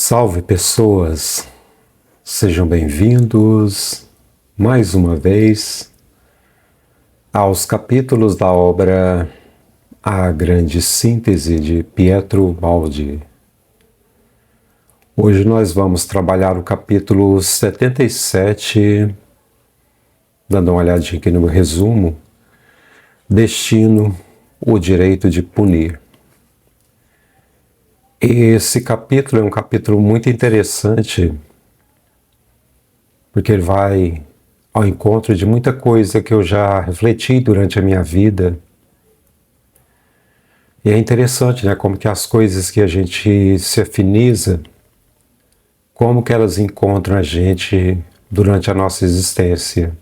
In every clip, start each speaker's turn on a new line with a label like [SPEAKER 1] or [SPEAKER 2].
[SPEAKER 1] Salve pessoas, sejam bem-vindos mais uma vez aos capítulos da obra A Grande Síntese de Pietro Baldi. Hoje nós vamos trabalhar o capítulo 77, dando uma olhadinha aqui no meu resumo, Destino, o direito de punir. Esse capítulo é um capítulo muito interessante, porque ele vai ao encontro de muita coisa que eu já refleti durante a minha vida. E é interessante, né, como que as coisas que a gente se afiniza, como que elas encontram a gente durante a nossa existência.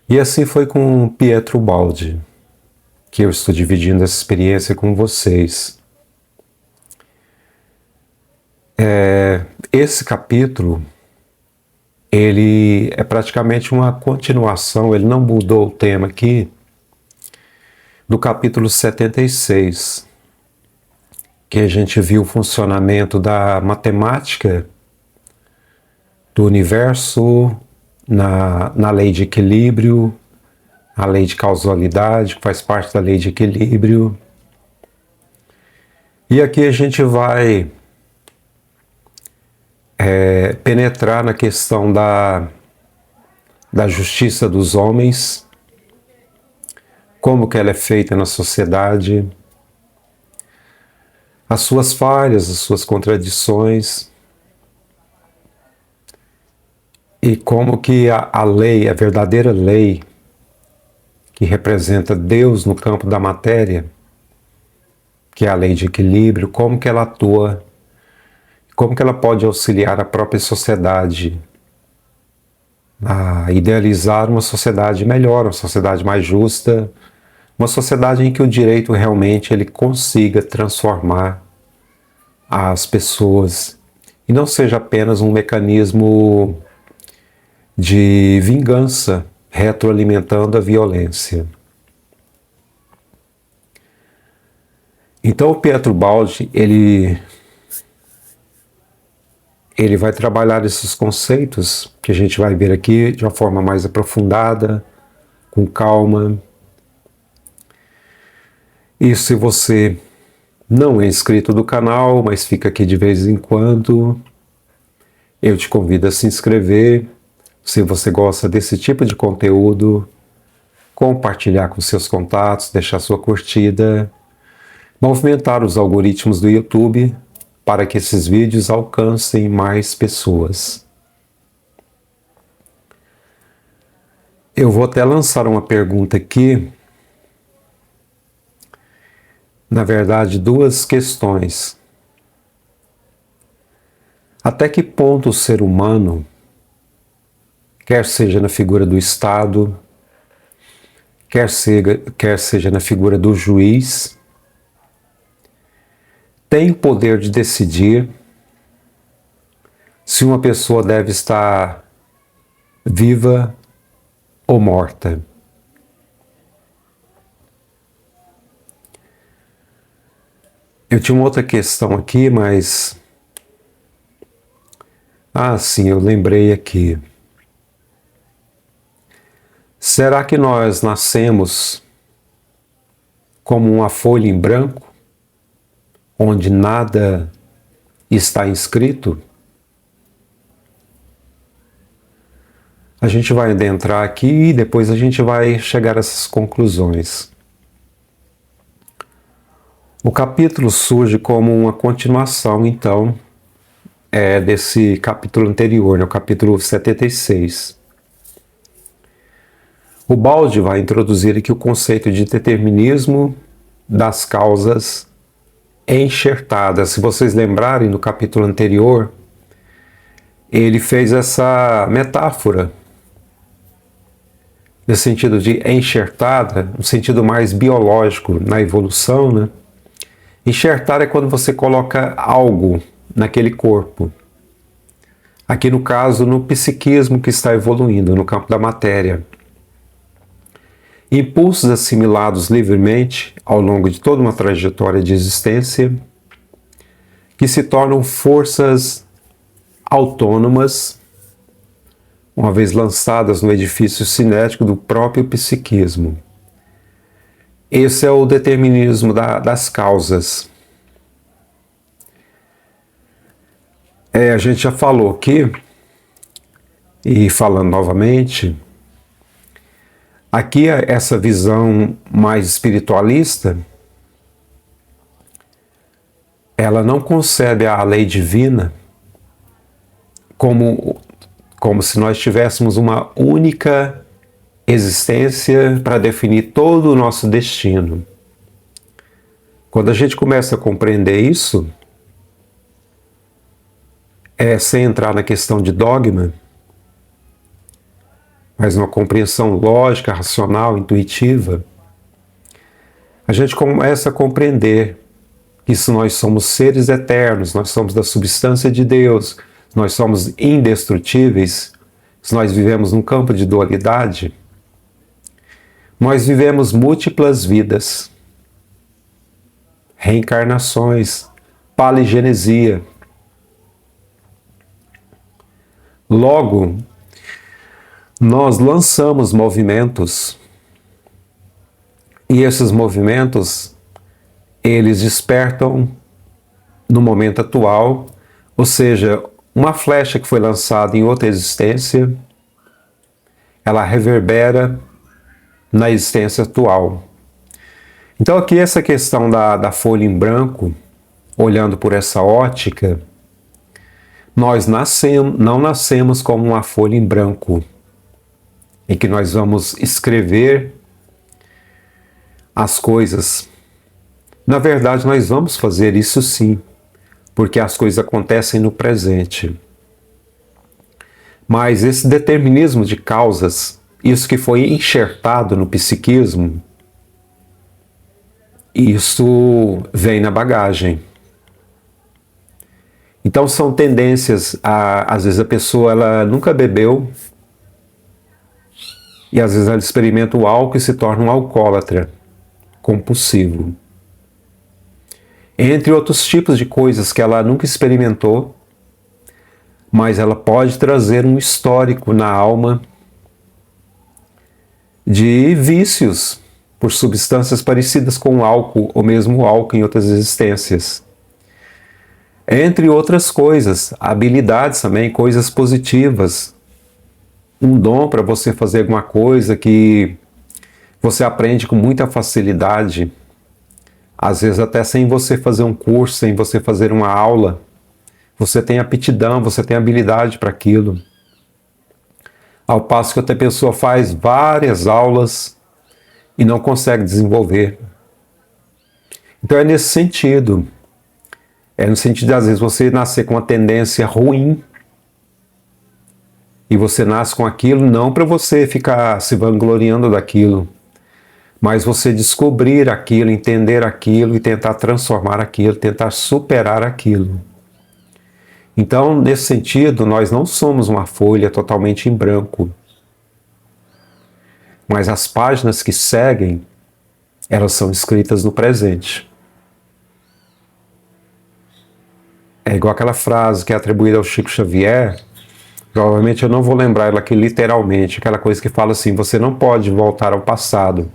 [SPEAKER 1] E assim foi com Pietro Baldi, que eu estou dividindo essa experiência com vocês. Esse capítulo, ele é praticamente uma continuação, ele não mudou o tema aqui, do capítulo 76, que a gente viu o funcionamento da matemática do universo na lei de equilíbrio, a lei de causalidade, que faz parte da lei de equilíbrio. E aqui a gente vai penetrar na questão da justiça dos homens, como que ela é feita na sociedade, as suas falhas, as suas contradições, e como que a lei, a verdadeira lei, que representa Deus no campo da matéria, que é a lei de equilíbrio, como que ela atua, como que ela pode auxiliar a própria sociedade a idealizar uma sociedade melhor, uma sociedade mais justa, uma sociedade em que o direito realmente ele consiga transformar as pessoas e não seja apenas um mecanismo de vingança retroalimentando a violência. Então o Pietro Baldi, ele vai trabalhar esses conceitos que a gente vai ver aqui de uma forma mais aprofundada, com calma. E se você não é inscrito do canal, mas fica aqui de vez em quando, eu te convido a se inscrever. Se você gosta desse tipo de conteúdo, compartilhar com seus contatos, deixar sua curtida, movimentar os algoritmos do YouTube para que esses vídeos alcancem mais pessoas. Eu vou até lançar uma pergunta aqui, na verdade, duas questões. Até que ponto o ser humano, quer seja na figura do Estado, quer seja na figura do juiz, tem o poder de decidir se uma pessoa deve estar viva ou morta? Eu tinha uma outra questão aqui, mas... sim, eu lembrei aqui. Será que nós nascemos como uma folha em branco, onde nada está inscrito? A gente vai adentrar aqui e depois a gente vai chegar a essas conclusões. O capítulo surge como uma continuação, então, desse capítulo anterior, o capítulo 76. O Baldi vai introduzir aqui o conceito de determinismo das causas enxertadas. Se vocês lembrarem, no capítulo anterior, ele fez essa metáfora, no sentido de enxertada, no sentido mais biológico, na evolução, né? Enxertar é quando você coloca algo naquele corpo. Aqui no caso, no psiquismo que está evoluindo, no campo da matéria. Impulsos assimilados livremente ao longo de toda uma trajetória de existência que se tornam forças autônomas, uma vez lançadas no edifício cinético do próprio psiquismo. Esse é o determinismo das causas. A gente já falou aqui, e falando novamente, aqui essa visão mais espiritualista, ela não concebe a lei divina como se nós tivéssemos uma única existência para definir todo o nosso destino. Quando a gente começa a compreender isso, sem entrar na questão de dogma, mas numa compreensão lógica, racional, intuitiva, a gente começa a compreender que se nós somos seres eternos, nós somos da substância de Deus, nós somos indestrutíveis, se nós vivemos num campo de dualidade, nós vivemos múltiplas vidas, reencarnações, paligenesia. Logo, nós lançamos movimentos, e esses movimentos, eles despertam no momento atual, ou seja, uma flecha que foi lançada em outra existência, ela reverbera na existência atual. Então aqui essa questão da folha em branco, olhando por essa ótica, nós não nascemos como uma folha em branco, em que nós vamos escrever as coisas. Na verdade, nós vamos fazer isso sim, porque as coisas acontecem no presente. Mas esse determinismo de causas, isso que foi enxertado no psiquismo, isso vem na bagagem. Então são tendências, às vezes a pessoa ela nunca bebeu, e às vezes ela experimenta o álcool e se torna um alcoólatra compulsivo. Entre outros tipos de coisas que ela nunca experimentou, mas ela pode trazer um histórico na alma de vícios por substâncias parecidas com o álcool, ou mesmo o álcool em outras existências. Entre outras coisas, habilidades também, coisas positivas, um dom para você fazer alguma coisa que você aprende com muita facilidade, às vezes até sem você fazer um curso, sem você fazer uma aula, você tem aptidão, você tem habilidade para aquilo. Ao passo que outra pessoa faz várias aulas e não consegue desenvolver. Então é nesse sentido. É no sentido de, às vezes, você nascer com uma tendência ruim e você nasce com aquilo não para você ficar se vangloriando daquilo, mas você descobrir aquilo, entender aquilo e tentar transformar aquilo, tentar superar aquilo. Então, nesse sentido, nós não somos uma folha totalmente em branco, mas as páginas que seguem, elas são escritas no presente. É igual aquela frase que é atribuída ao Chico Xavier, provavelmente eu não vou lembrar ela aqui literalmente, aquela coisa que fala assim, você não pode voltar ao passado,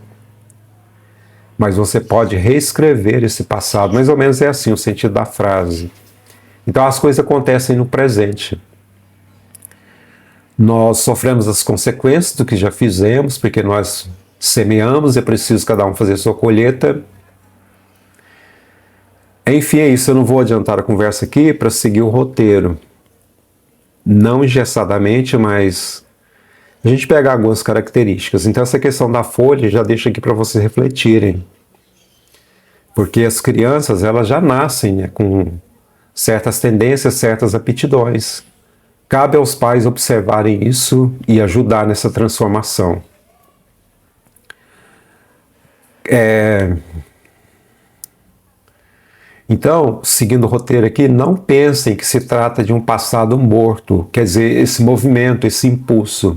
[SPEAKER 1] mas você pode reescrever esse passado. Mais ou menos é assim o sentido da frase. Então as coisas acontecem no presente. Nós sofremos as consequências do que já fizemos, porque nós semeamos, é preciso cada um fazer sua colheita. Enfim, é isso, eu não vou adiantar a conversa aqui para seguir o roteiro. Não engessadamente, mas a gente pega algumas características. Então essa questão da folha já deixa aqui para vocês refletirem. Porque as crianças, elas já nascem, né, com certas tendências, certas aptidões. Cabe aos pais observarem isso e ajudar nessa transformação. Então, seguindo o roteiro aqui, não pensem que se trata de um passado morto, quer dizer, esse movimento, esse impulso.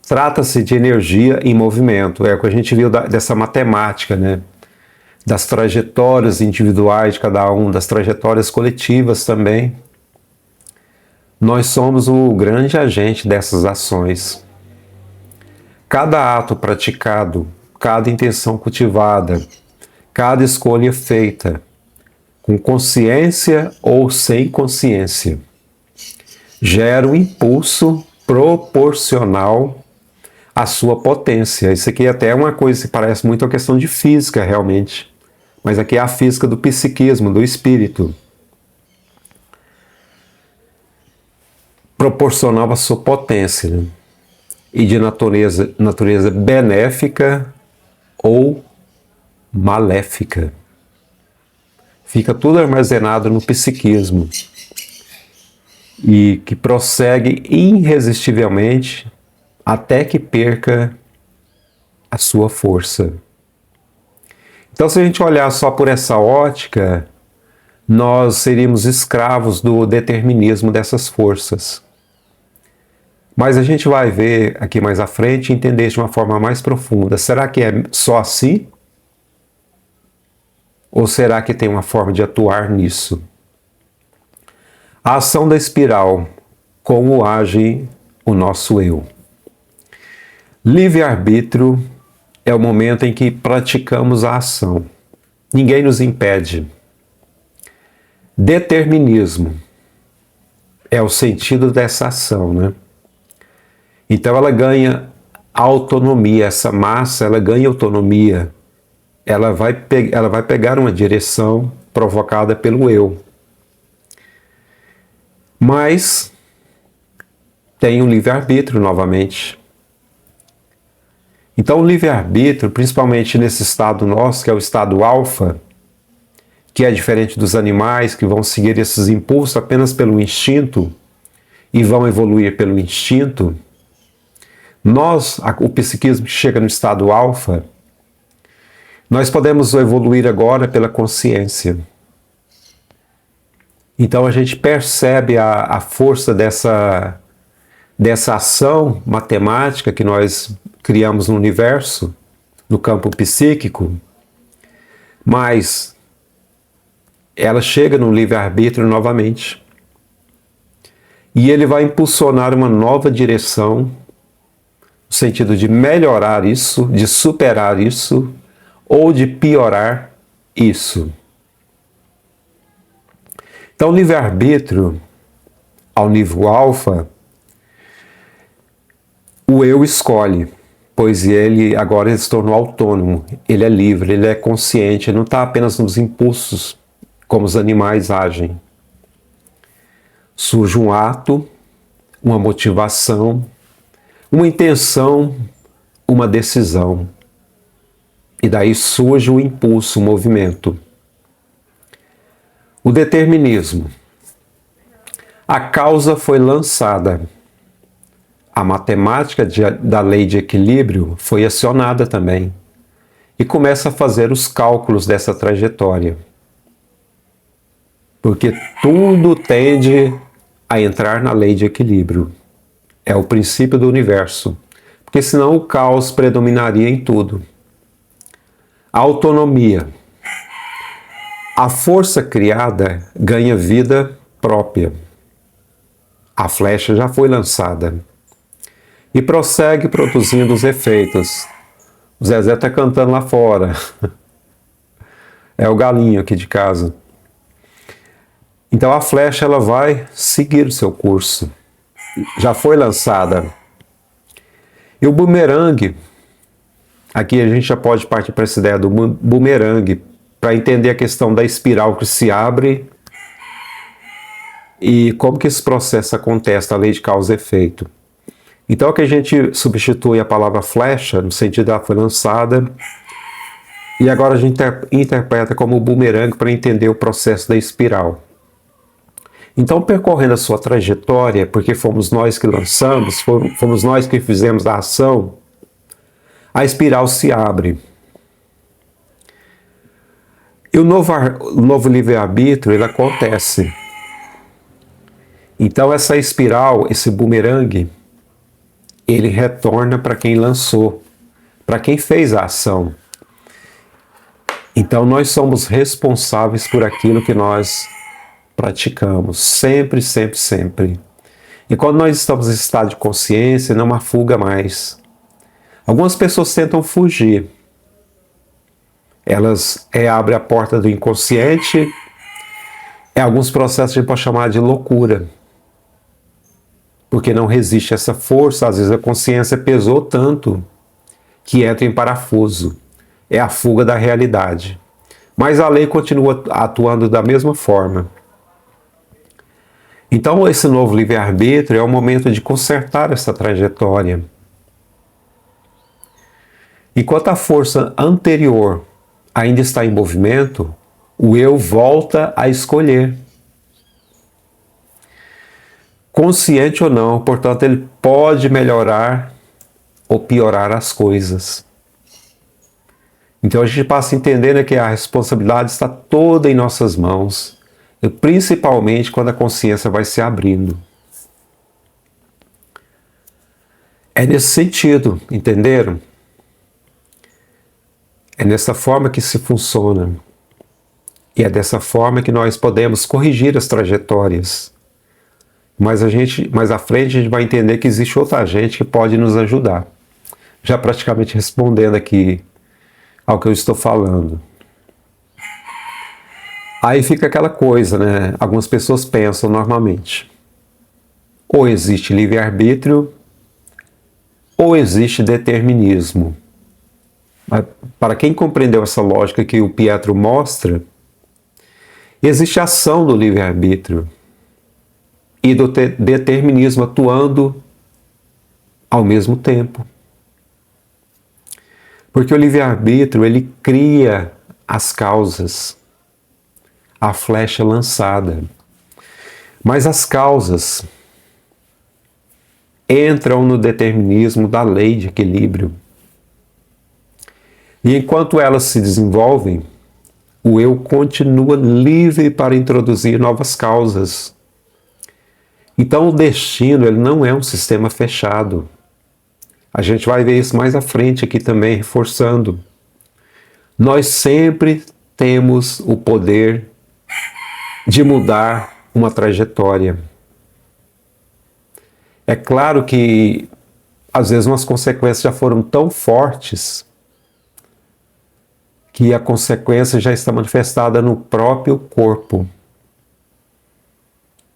[SPEAKER 1] Trata-se de energia em movimento, é o que a gente viu dessa matemática, né? das trajetórias individuais de cada um, das trajetórias coletivas também. Nós somos o grande agente dessas ações. Cada ato praticado, cada intenção cultivada, cada escolha feita, com consciência ou sem consciência, gera um impulso proporcional à sua potência. Isso aqui até é uma coisa que parece muito a questão de física, realmente. Mas aqui é a física do psiquismo, do espírito. Proporcional à sua potência, né? E de natureza benéfica ou maléfica. Fica tudo armazenado no psiquismo e que prossegue irresistivelmente até que perca a sua força. Então, se a gente olhar só por essa ótica, nós seríamos escravos do determinismo dessas forças. Mas a gente vai ver aqui mais à frente e entender de uma forma mais profunda. Será que é só assim? Ou será que tem uma forma de atuar nisso? A ação da espiral, como age o nosso eu. Livre-arbítrio é o momento em que praticamos a ação. Ninguém nos impede. Determinismo é o sentido dessa ação, né? Então ela ganha autonomia, essa massa, ela ganha autonomia. Ela vai pegar uma direção provocada pelo eu. Mas tem o livre-arbítrio novamente. Então o livre-arbítrio, principalmente nesse estado nosso, que é o estado alfa, que é diferente dos animais que vão seguir esses impulsos apenas pelo instinto e vão evoluir pelo instinto, o psiquismo que chega no estado alfa, nós podemos evoluir agora pela consciência. Então a gente percebe a força dessa ação matemática que nós criamos no universo, no campo psíquico, mas ela chega no livre-arbítrio novamente. E ele vai impulsionar uma nova direção, no sentido de melhorar isso, de superar isso, ou de piorar isso. Então, o livre-arbítrio, ao nível alfa, o eu escolhe, pois ele agora se tornou autônomo, ele é livre, ele é consciente, ele não está apenas nos impulsos, como os animais agem. Surge um ato, uma motivação, uma intenção, uma decisão. E daí surge o impulso, o movimento. O determinismo. A causa foi lançada. A matemática da lei de equilíbrio foi acionada também. E começa a fazer os cálculos dessa trajetória. Porque tudo tende a entrar na lei de equilíbrio. É o princípio do universo. Porque senão o caos predominaria em tudo. A autonomia. A força criada ganha vida própria. A flecha já foi lançada. E prossegue produzindo os efeitos. O Zezé está cantando lá fora. É o galinho aqui de casa. Então a flecha ela vai seguir o seu curso. Já foi lançada. E o bumerangue, aqui a gente já pode partir para essa ideia do bumerangue, para entender a questão da espiral que se abre e como que esse processo acontece, a lei de causa e efeito. Então que a gente substitui a palavra flecha, no sentido de ela foi lançada, e agora a gente interpreta como bumerangue para entender o processo da espiral. Então, percorrendo a sua trajetória, porque fomos nós que lançamos, fomos nós que fizemos a ação, a espiral se abre. E o novo livre-arbítrio, ele acontece. Então, essa espiral, esse bumerangue, ele retorna para quem lançou, para quem fez a ação. Então nós somos responsáveis por aquilo que nós praticamos, sempre, sempre, sempre. E quando nós estamos em estado de consciência, não há fuga mais. Algumas pessoas tentam fugir. Elas abrem a porta do inconsciente. Alguns processos a gente pode chamar de loucura. Porque não resiste a essa força. Às vezes a consciência pesou tanto que entra em parafuso. É a fuga da realidade. Mas a lei continua atuando da mesma forma. Então esse novo livre-arbítrio é o momento de consertar essa trajetória. Enquanto a força anterior ainda está em movimento, o eu volta a escolher. Consciente ou não, portanto, ele pode melhorar ou piorar as coisas. Então a gente passa a entender que a responsabilidade está toda em nossas mãos, e principalmente quando a consciência vai se abrindo. É nesse sentido, entenderam? É nessa forma que se funciona. E é dessa forma que nós podemos corrigir as trajetórias. Mas mais à frente a gente vai entender que existe outra gente que pode nos ajudar. Já praticamente respondendo aqui ao que eu estou falando. Aí fica aquela coisa, né? Algumas pessoas pensam normalmente. Ou existe livre-arbítrio, ou existe determinismo. Mas para quem compreendeu essa lógica que o Pietro mostra, existe a ação do livre-arbítrio e do determinismo atuando ao mesmo tempo. Porque o livre-arbítrio, ele cria as causas, a flecha lançada. Mas as causas entram no determinismo da lei de equilíbrio. E enquanto elas se desenvolvem, o eu continua livre para introduzir novas causas. Então o destino, ele não é um sistema fechado. A gente vai ver isso mais à frente aqui também, reforçando. Nós sempre temos o poder de mudar uma trajetória. É claro que, às vezes, umas consequências já foram tão fortes que a consequência já está manifestada no próprio corpo,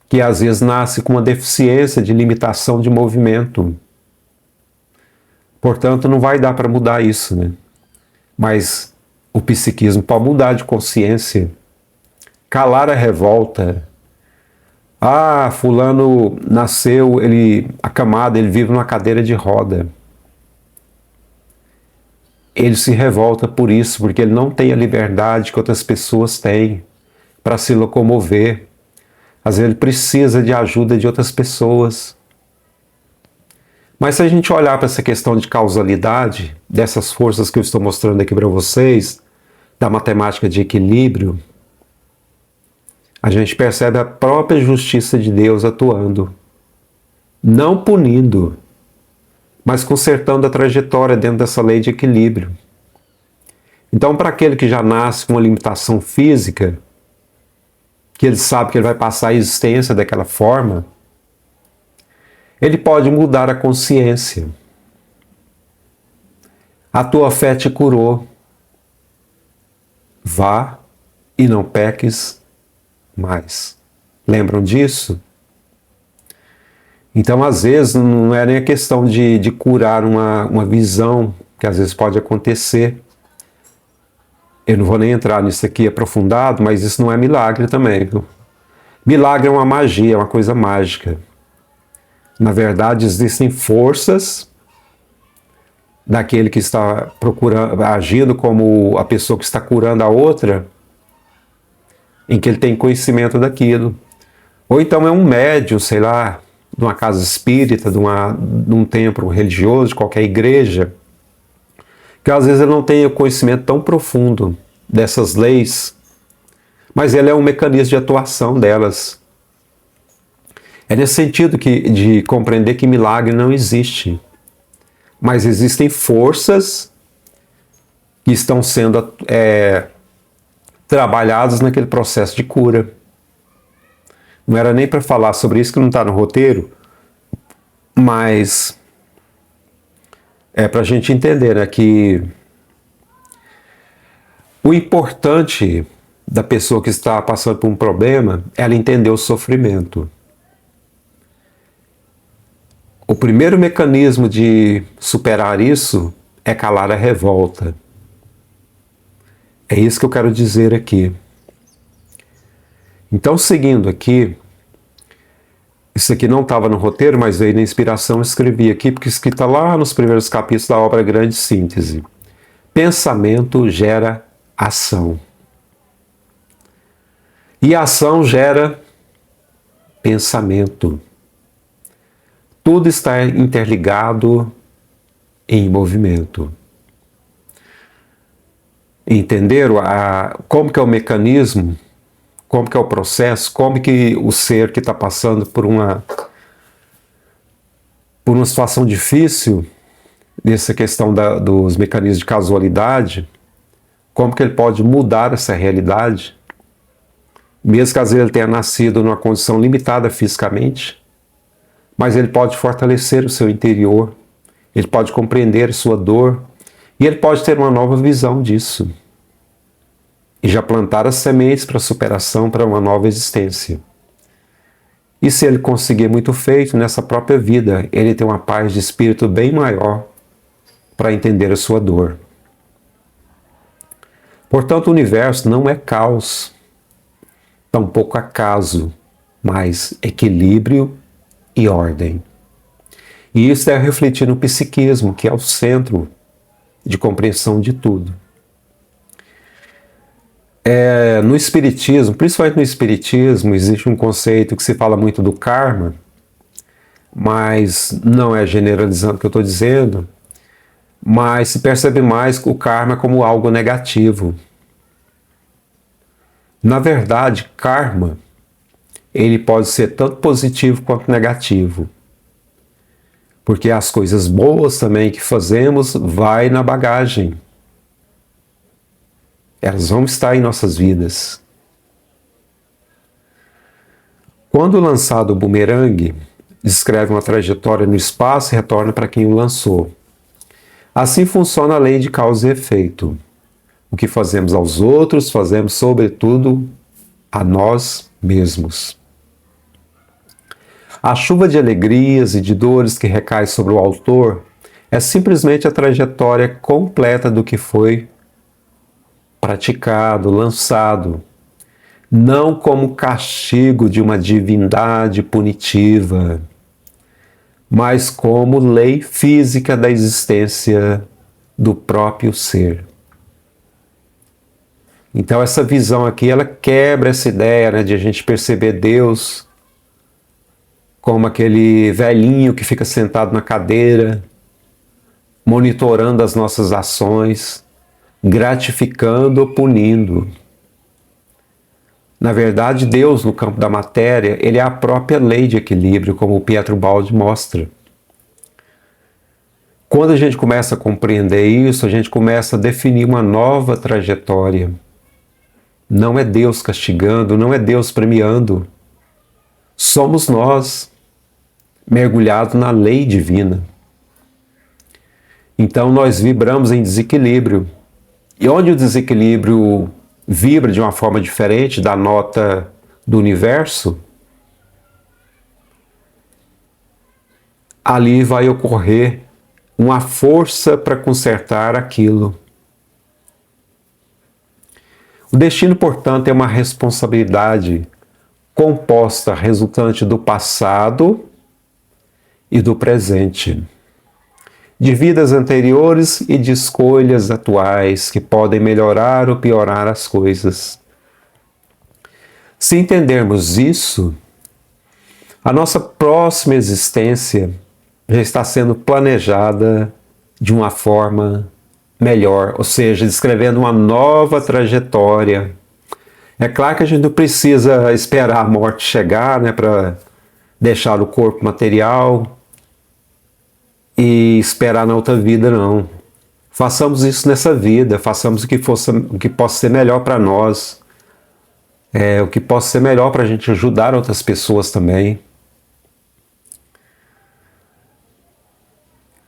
[SPEAKER 1] que às vezes nasce com uma deficiência de limitação de movimento. Portanto, não vai dar para mudar isso, né? Mas o psiquismo pode mudar de consciência, calar a revolta. Ah, fulano nasceu, acamado, ele vive numa cadeira de roda. Ele se revolta por isso, porque ele não tem a liberdade que outras pessoas têm para se locomover. Às vezes ele precisa de ajuda de outras pessoas. Mas se a gente olhar para essa questão de causalidade, dessas forças que eu estou mostrando aqui para vocês, da matemática de equilíbrio, a gente percebe a própria justiça de Deus atuando. Não punindo, mas consertando a trajetória dentro dessa lei de equilíbrio. Então, para aquele que já nasce com uma limitação física, que ele sabe que ele vai passar a existência daquela forma, ele pode mudar a consciência. A tua fé te curou. Vá e não peques mais. Lembram disso? Então, às vezes, não é nem a questão de curar uma visão, que às vezes pode acontecer. Eu não vou nem entrar nisso aqui aprofundado, mas isso não é milagre também, viu? Milagre é uma magia, é uma coisa mágica. Na verdade, existem forças daquele que está agindo como a pessoa que está curando a outra, em que ele tem conhecimento daquilo. Ou então é um médium, sei lá, de uma casa espírita, de um templo religioso, de qualquer igreja, que às vezes ele não tem o conhecimento tão profundo dessas leis, mas ele é um mecanismo de atuação delas. É nesse sentido de compreender que milagre não existe, mas existem forças que estão sendo trabalhados naquele processo de cura. Não era nem para falar sobre isso, que não está no roteiro, mas é para a gente entender, né, que o importante da pessoa que está passando por um problema é ela entender o sofrimento. O primeiro mecanismo de superar isso é calar a revolta. É isso que eu quero dizer aqui. Então, seguindo aqui, isso aqui não estava no roteiro, mas veio na inspiração, eu escrevi aqui, porque isso está lá nos primeiros capítulos da obra Grande Síntese. Pensamento gera ação. E a ação gera pensamento. Tudo está interligado em movimento. Entenderam como que é o mecanismo, como que é o processo, como que o ser que está passando por uma situação difícil, nessa questão dos mecanismos de casualidade, como que ele pode mudar essa realidade, mesmo que às vezes ele tenha nascido numa condição limitada fisicamente, mas ele pode fortalecer o seu interior, ele pode compreender sua dor, e ele pode ter uma nova visão disso. E já plantar as sementes para a superação, para uma nova existência. E se ele conseguir muito feito nessa própria vida, ele tem uma paz de espírito bem maior para entender a sua dor. Portanto, o universo não é caos, tampouco acaso, mas equilíbrio e ordem. E isso é refletir no psiquismo, que é o centro de compreensão de tudo. No Espiritismo, principalmente no Espiritismo, existe um conceito que se fala muito do karma, mas não é generalizando o que eu estou dizendo, mas se percebe mais o karma como algo negativo. Na verdade, karma, ele pode ser tanto positivo quanto negativo. Porque as coisas boas também que fazemos vai na bagagem. Elas vão estar em nossas vidas. Quando lançado o bumerangue, descreve uma trajetória no espaço e retorna para quem o lançou. Assim funciona a lei de causa e efeito. O que fazemos aos outros, fazemos sobretudo a nós mesmos. A chuva de alegrias e de dores que recai sobre o autor é simplesmente a trajetória completa do que foi praticado, lançado, não como castigo de uma divindade punitiva, mas como lei física da existência do próprio ser. Então essa visão aqui, ela quebra essa ideia, né, de a gente perceber Deus como aquele velhinho que fica sentado na cadeira, monitorando as nossas ações, gratificando ou punindo. Na verdade, Deus, no campo da matéria, ele é a própria lei de equilíbrio, como o Pietro Baldi mostra. Quando a gente começa a compreender isso, a gente começa a definir uma nova trajetória. Não é Deus castigando, não é Deus premiando. Somos nós, mergulhados na lei divina. Então nós vibramos em desequilíbrio. E onde o desequilíbrio vibra de uma forma diferente da nota do universo, ali vai ocorrer uma força para consertar aquilo. O destino, portanto, é uma responsabilidade composta, resultante do passado e do presente, de vidas anteriores e de escolhas atuais que podem melhorar ou piorar as coisas. Se entendermos isso, a nossa próxima existência já está sendo planejada de uma forma melhor, ou seja, descrevendo uma nova trajetória. É claro que a gente não precisa esperar a morte chegar, né, para deixar o corpo material e esperar na outra vida, não. Façamos isso nessa vida, façamos o que possa ser melhor para nós, o que possa ser melhor para a gente ajudar outras pessoas também.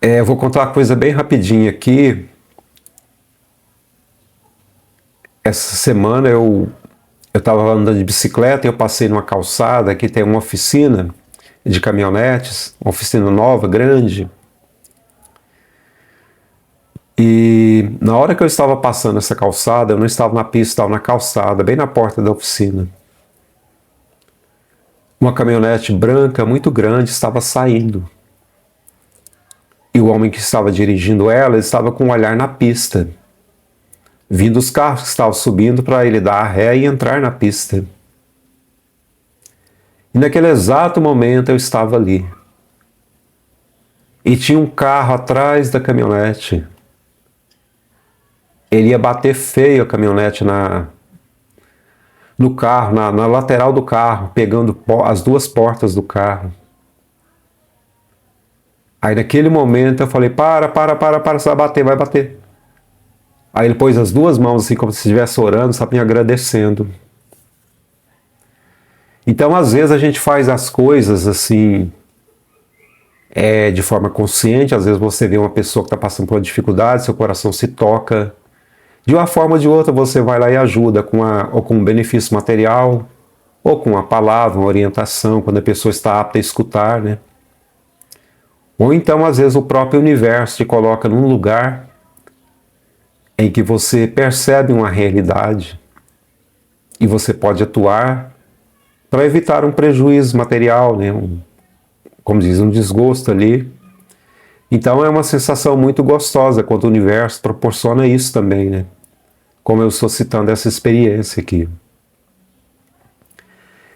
[SPEAKER 1] Eu vou contar uma coisa bem rapidinha aqui. Essa semana eu estava andando de bicicleta e eu passei numa calçada que tem uma oficina de caminhonetes, uma oficina nova, grande. E na hora que eu estava passando essa calçada, eu não estava na pista, estava na calçada, bem na porta da oficina. Uma caminhonete branca muito grande estava saindo. E o homem que estava dirigindo ela estava com um olhar na pista, vindo os carros que estavam subindo para ele dar a ré e entrar na pista. E naquele exato momento eu estava ali. E tinha um carro atrás da caminhonete. Ele ia bater feio a caminhonete no carro, na lateral do carro, pegando as duas portas do carro. Aí naquele momento eu falei, para, você vai bater, vai bater. Aí ele pôs as duas mãos assim, como se estivesse orando, sabe, me agradecendo. Então às vezes a gente faz as coisas assim, de forma consciente, às vezes você vê uma pessoa que está passando por uma dificuldade, seu coração se toca. De uma forma ou de outra você vai lá e ajuda, ou com um benefício material, ou com uma palavra, uma orientação, quando a pessoa está apta a escutar, né? Ou então, às vezes, o próprio universo te coloca num lugar em que você percebe uma realidade e você pode atuar para evitar um prejuízo material, né? Como diz, um desgosto ali. Então é uma sensação muito gostosa quando o universo proporciona isso também, né? Como eu estou citando essa experiência aqui.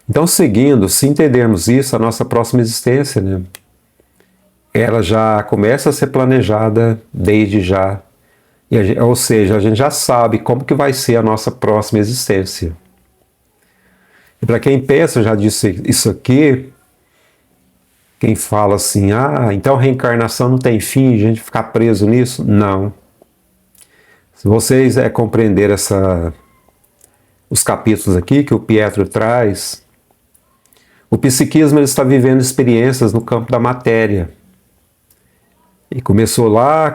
[SPEAKER 1] Então, seguindo, se entendermos isso, a nossa próxima existência, né? Ela já começa a ser planejada desde já. Ou seja, a gente já sabe como que vai ser a nossa próxima existência. E para quem pensa, eu já disse isso aqui, quem fala assim, então reencarnação não tem fim, a gente ficar preso nisso? Não. Se vocês compreender os capítulos aqui que o Pietro traz, o psiquismo ele está vivendo experiências no campo da matéria. E começou lá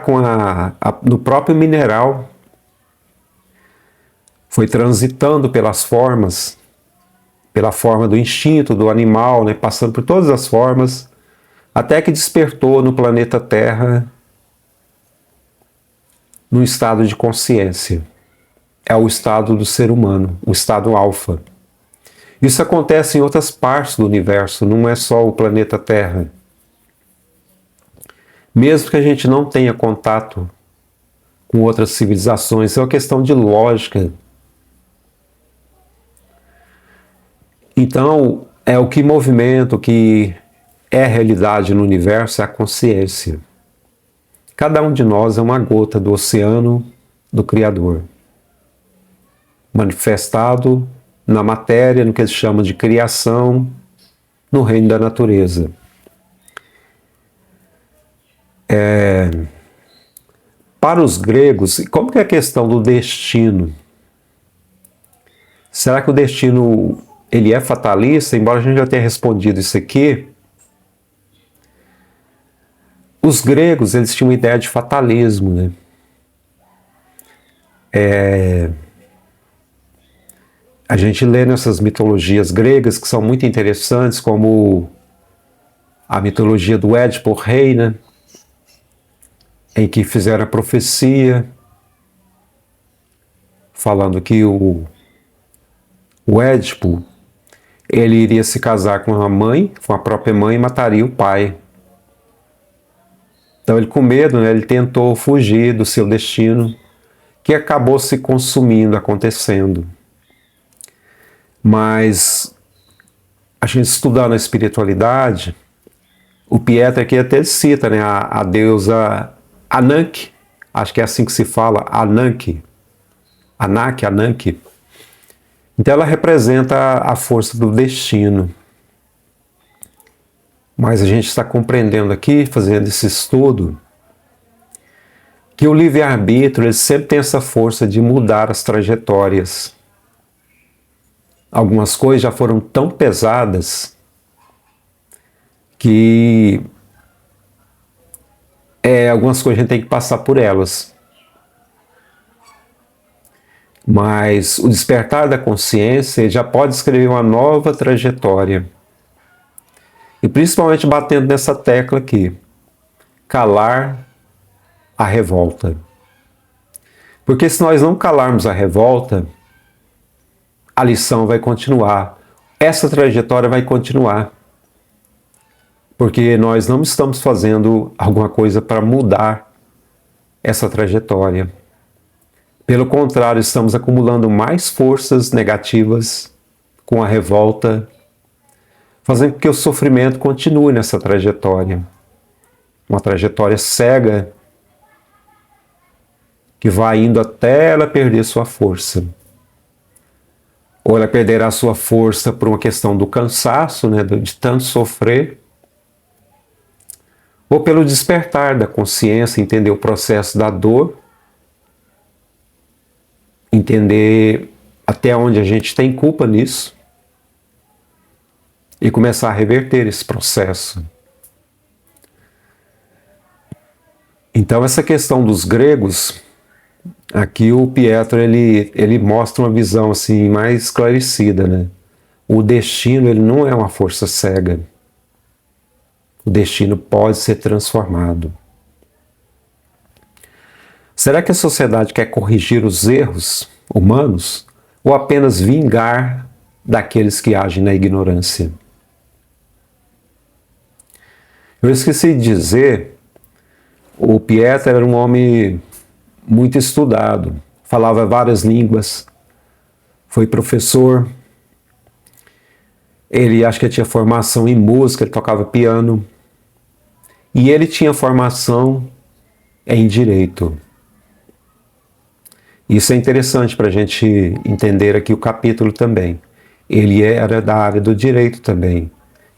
[SPEAKER 1] no próprio mineral, foi transitando pelas formas, pela forma do instinto, do animal, né, passando por todas as formas, até que despertou no planeta Terra num estado de consciência. É o estado do ser humano, o estado alfa. Isso acontece em outras partes do universo, não é só o planeta Terra. Mesmo que a gente não tenha contato com outras civilizações, é uma questão de lógica. Então, o que movimenta, o que é realidade no universo é a consciência. Cada um de nós é uma gota do oceano do Criador, manifestado na matéria, no que eles chamam de criação, no reino da natureza. Para os gregos, como que é a questão do destino? Será que o destino ele é fatalista? Embora a gente já tenha respondido isso aqui, os gregos eles tinham uma ideia de fatalismo, né? A gente lê nessas mitologias gregas que são muito interessantes, como a mitologia do Édipo Rei, né? Em que fizeram a profecia falando que o Édipo ele iria se casar com a mãe, com a própria mãe, e mataria o pai. Então ele, com medo, né, ele tentou fugir do seu destino, que acabou se consumindo, acontecendo. Mas a gente estudando a espiritualidade, o Pietro aqui até cita, né, a deusa Ananke, acho que é assim que se fala, Ananke. Então ela representa a força do destino. Mas a gente está compreendendo aqui, fazendo esse estudo, que o livre-arbítrio ele sempre tem essa força de mudar as trajetórias. algumas coisas já foram tão pesadas que algumas coisas a gente tem que passar por elas. Mas o despertar da consciência já pode escrever uma nova trajetória. E principalmente batendo nessa tecla aqui, calar a revolta. Porque se nós não calarmos a revolta, a lição vai continuar. Essa trajetória vai continuar. Porque nós não estamos fazendo alguma coisa para mudar essa trajetória. Pelo contrário, estamos acumulando mais forças negativas com a revolta, fazendo com que o sofrimento continue nessa trajetória. Uma trajetória cega que vai indo até ela perder sua força. Ou ela perderá sua força por uma questão do cansaço, né, de tanto sofrer, ou pelo despertar da consciência, entender o processo da dor, entender até onde a gente tem culpa nisso e começar a reverter esse processo. Então essa questão dos gregos, aqui o Pietro ele mostra uma visão assim mais esclarecida, né? O destino ele não é uma força cega. O destino pode ser transformado. Será que a sociedade quer corrigir os erros humanos ou apenas vingar daqueles que agem na ignorância? Eu esqueci de dizer, o Pietro era um homem muito estudado, falava várias línguas, foi professor, ele acho que tinha formação em música, ele tocava piano, e ele tinha formação em direito. Isso é interessante para a gente entender aqui o capítulo também. Ele era da área do direito também,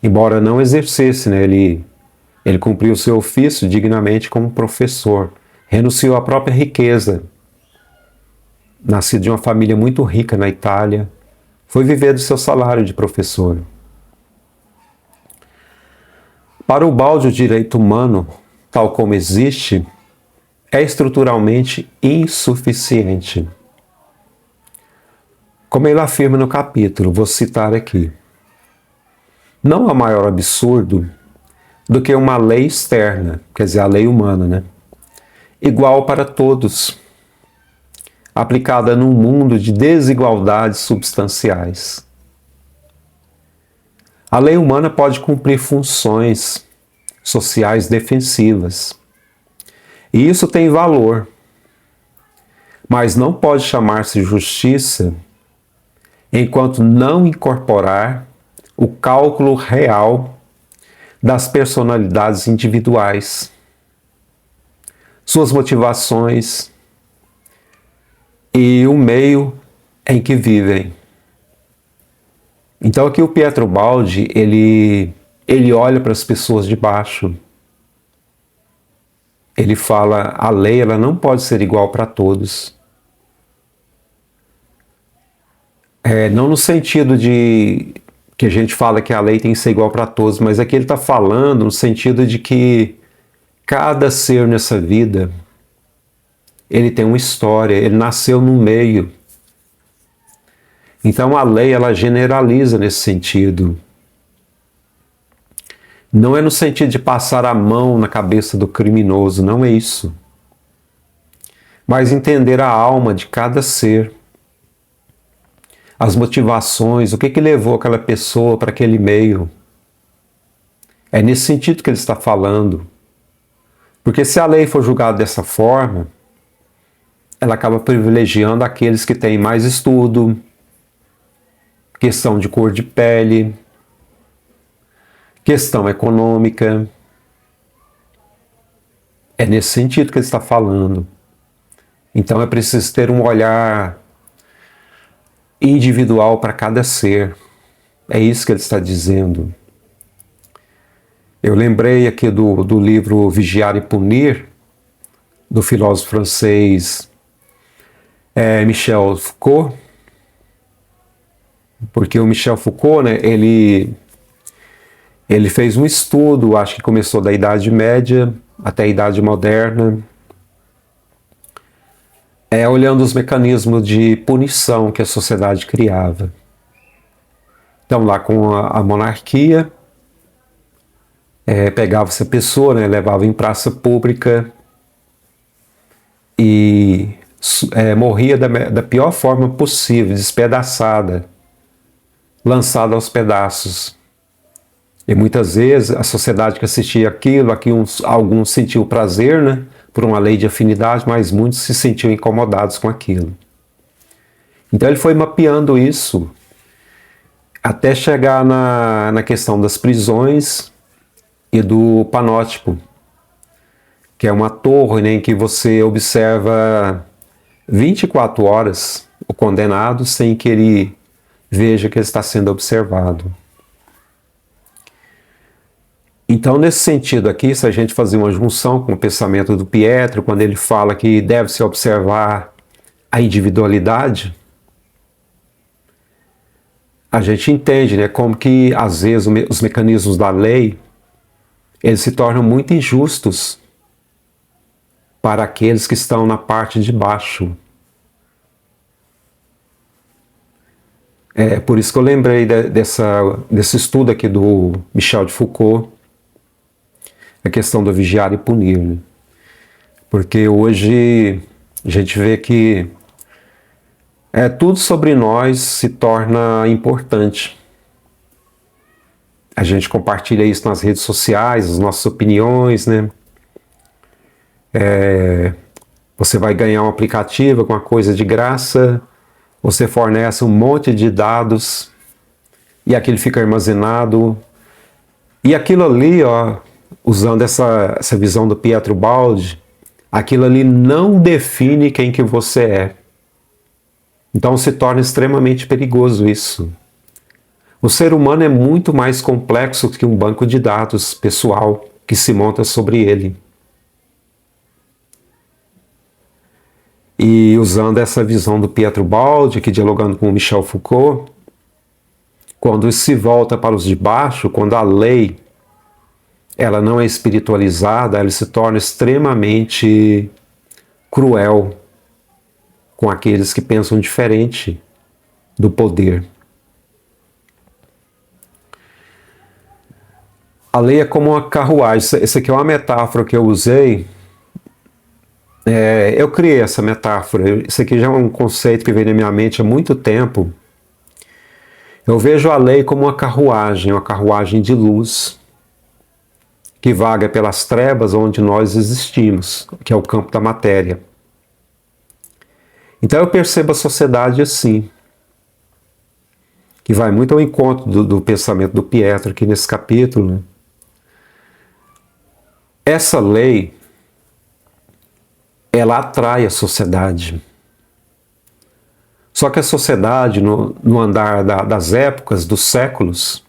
[SPEAKER 1] embora não exercesse, né? Ele cumpriu o seu ofício dignamente como professor, renunciou à própria riqueza, nascido de uma família muito rica na Itália, foi viver do seu salário de professor. Para o Baldi, o direito humano, tal como existe, é estruturalmente insuficiente. Como ele afirma no capítulo, vou citar aqui. Não há maior absurdo do que uma lei externa, quer dizer, a lei humana, né? Igual para todos, aplicada num mundo de desigualdades substanciais. A lei humana pode cumprir funções sociais defensivas, e isso tem valor, mas não pode chamar-se justiça enquanto não incorporar o cálculo real das personalidades individuais, suas motivações e o meio em que vivem. Então aqui o Pietro Baldi, ele olha para as pessoas de baixo. Ele fala, a lei ela não pode ser igual para todos. Não no sentido de que a gente fala que a lei tem que ser igual para todos, mas aqui ele está falando no sentido de que cada ser nessa vida, ele tem uma história, ele nasceu no meio. Então a lei ela generaliza nesse sentido. Não é no sentido de passar a mão na cabeça do criminoso, não é isso. Mas entender a alma de cada ser, as motivações, o que levou aquela pessoa para aquele meio. É nesse sentido que ele está falando. Porque se a lei for julgada dessa forma, ela acaba privilegiando aqueles que têm mais estudo, questão de cor de pele, questão econômica. É nesse sentido que ele está falando. Então é preciso ter um olhar individual para cada ser. É isso que ele está dizendo. Eu lembrei aqui do livro Vigiar e Punir, do filósofo francês Michel Foucault. Porque o Michel Foucault, né, ele fez um estudo, acho que começou da Idade Média até a Idade Moderna, olhando os mecanismos de punição que a sociedade criava. Então, lá com a monarquia, pegava essa pessoa, né, levava em praça pública e morria da pior forma possível, despedaçada, lançada aos pedaços. E muitas vezes a sociedade que assistia aquilo, alguns sentiam prazer, né, por uma lei de afinidade, mas muitos se sentiam incomodados com aquilo. Então ele foi mapeando isso até chegar na questão das prisões e do panótipo, que é uma torre, né, em que você observa 24 horas o condenado sem que ele veja que ele está sendo observado. Então, nesse sentido aqui, se a gente fazer uma junção com o pensamento do Pietro, quando ele fala que deve-se observar a individualidade, a gente entende, né, como que, às vezes, os mecanismos da lei, eles se tornam muito injustos para aqueles que estão na parte de baixo. É por isso que eu lembrei desse estudo aqui do Michel de Foucault, a questão do vigiar e punir, né? Porque hoje a gente vê que tudo sobre nós se torna importante. A gente compartilha isso nas redes sociais, as nossas opiniões, né? Você vai ganhar um aplicativo com uma coisa de graça, você fornece um monte de dados e aquilo fica armazenado. E aquilo ali, ó, usando essa visão do Pietro Baldi, aquilo ali não define quem que você é. Então se torna extremamente perigoso isso. O ser humano é muito mais complexo que um banco de dados pessoal que se monta sobre ele. E usando essa visão do Pietro Baldi, aqui dialogando com o Michel Foucault, quando se volta para os de baixo, quando a lei ela não é espiritualizada, ela se torna extremamente cruel com aqueles que pensam diferente do poder. A lei é como uma carruagem. Essa aqui é uma metáfora que eu usei. Eu criei essa metáfora. Isso aqui já é um conceito que vem na minha mente há muito tempo. Eu vejo a lei como uma carruagem de luz, que vaga pelas trevas onde nós existimos, que é o campo da matéria. Então eu percebo a sociedade assim, que vai muito ao encontro do pensamento do Pietro aqui nesse capítulo, né? Essa lei, ela atrai a sociedade. Só que a sociedade, no andar das épocas, dos séculos,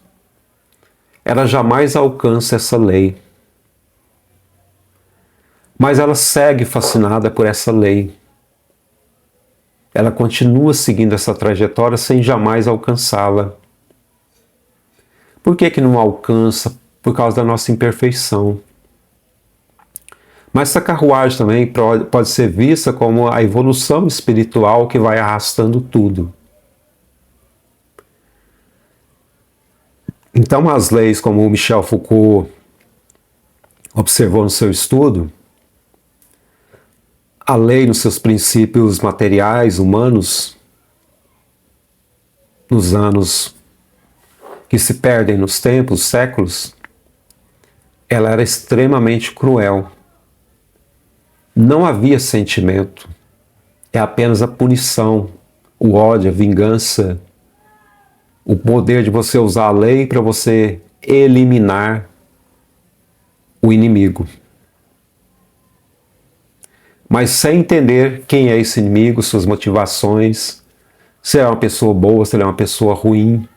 [SPEAKER 1] ela jamais alcança essa lei. Mas ela segue fascinada por essa lei. Ela continua seguindo essa trajetória sem jamais alcançá-la. Por que não alcança? Por causa da nossa imperfeição. Mas essa carruagem também pode ser vista como a evolução espiritual que vai arrastando tudo. Então as leis, como o Michel Foucault observou no seu estudo, a lei nos seus princípios materiais, humanos, nos anos que se perdem nos tempos, séculos, ela era extremamente cruel. Não havia sentimento, é apenas a punição, o ódio, a vingança, o poder de você usar a lei para você eliminar o inimigo. Mas sem entender quem é esse inimigo, suas motivações, se é uma pessoa boa, se ele é uma pessoa ruim.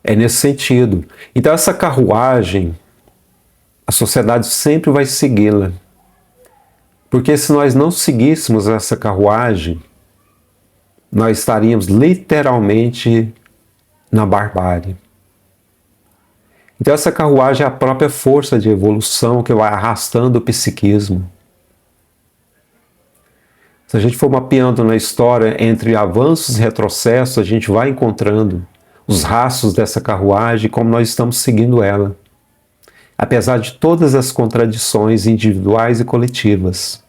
[SPEAKER 1] É nesse sentido. Então essa carruagem, a sociedade sempre vai segui-la. Porque se nós não seguíssemos essa carruagem, nós estaríamos literalmente na barbárie. Então essa carruagem é a própria força de evolução que vai arrastando o psiquismo. Se a gente for mapeando na história entre avanços e retrocessos, a gente vai encontrando os rastros dessa carruagem, como nós estamos seguindo ela, apesar de todas as contradições individuais e coletivas.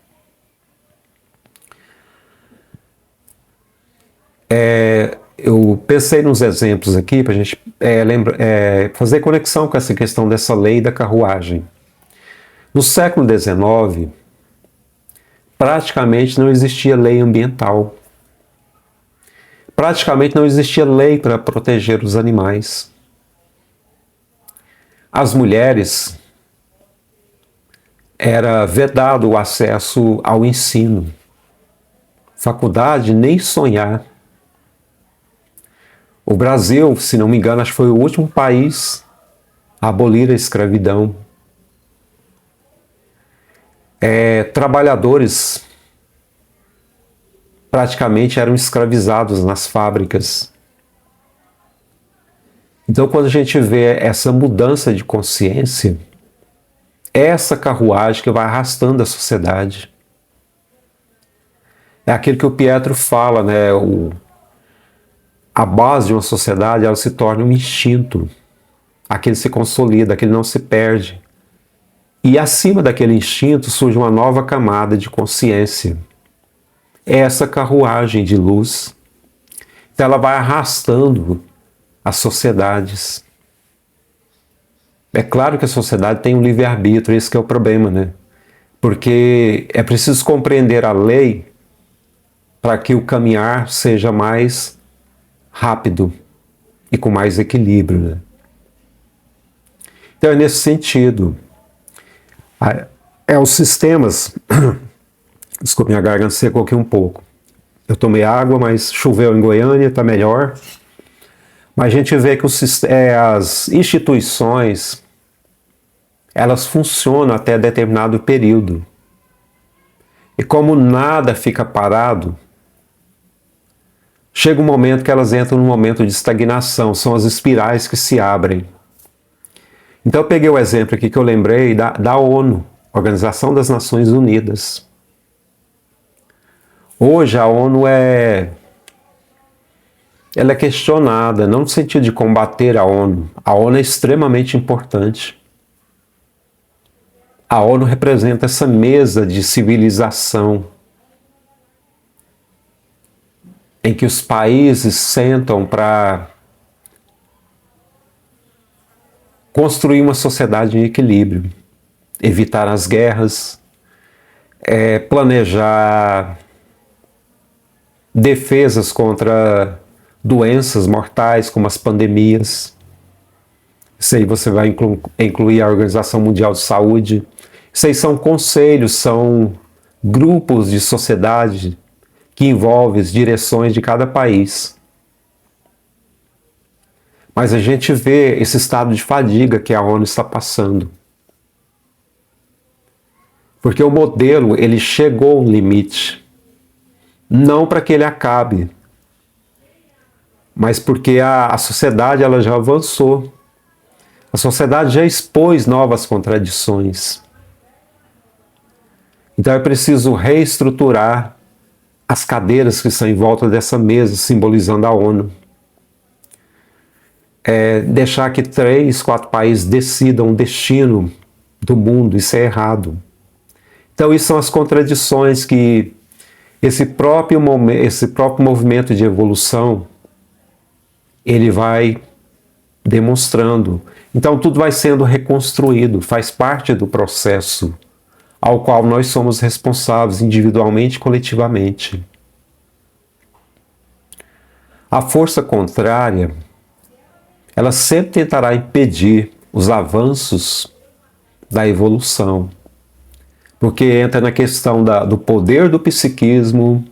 [SPEAKER 1] Eu pensei nos exemplos aqui para a gente fazer conexão com essa questão dessa lei da carruagem. No século XIX, praticamente não existia lei ambiental. Praticamente não existia lei para proteger os animais. Às mulheres era vedado o acesso ao ensino. Faculdade, nem sonhar. O Brasil, se não me engano, acho que foi o último país a abolir a escravidão. Trabalhadores praticamente eram escravizados nas fábricas. Então, quando a gente vê essa mudança de consciência, é essa carruagem que vai arrastando a sociedade. É aquilo que o Pietro fala, né? A base de uma sociedade, ela se torna um instinto. Aquele se consolida, aquele não se perde. E acima daquele instinto surge uma nova camada de consciência. É essa carruagem de luz. Então ela vai arrastando as sociedades. É claro que a sociedade tem um livre-arbítrio, esse que é o problema, né? Porque é preciso compreender a lei para que o caminhar seja mais rápido e com mais equilíbrio, né? Então é nesse sentido. Os sistemas... Desculpe, minha garganta secou aqui um pouco. Eu tomei água, mas choveu em Goiânia, está melhor. Mas a gente vê que as instituições, elas funcionam até determinado período. E como nada fica parado, chega um momento que elas entram num momento de estagnação, são as espirais que se abrem. Então eu peguei o exemplo aqui que eu lembrei da ONU, Organização das Nações Unidas. Hoje a ONU ela é questionada, não no sentido de combater a ONU. A ONU é extremamente importante. A ONU representa essa mesa de civilização em que os países sentam para construir uma sociedade em equilíbrio, evitar as guerras, planejar defesas contra doenças mortais como as pandemias. Isso aí você vai incluir a Organização Mundial de Saúde. Isso aí são conselhos, são grupos de sociedade que envolvem as direções de cada país. Mas a gente vê esse estado de fadiga que a ONU está passando. Porque o modelo, ele chegou ao limite. Não para que ele acabe, mas porque a sociedade ela já avançou. A sociedade já expôs novas contradições. Então é preciso reestruturar as cadeiras que estão em volta dessa mesa, simbolizando a ONU. Deixar que 3, 4 países decidam o destino do mundo, isso é errado. Então isso são as contradições que esse próprio movimento de evolução, ele vai demonstrando. Então tudo vai sendo reconstruído, faz parte do processo ao qual nós somos responsáveis individualmente e coletivamente. A força contrária, ela sempre tentará impedir os avanços da evolução. Porque entra na questão do poder do psiquismo,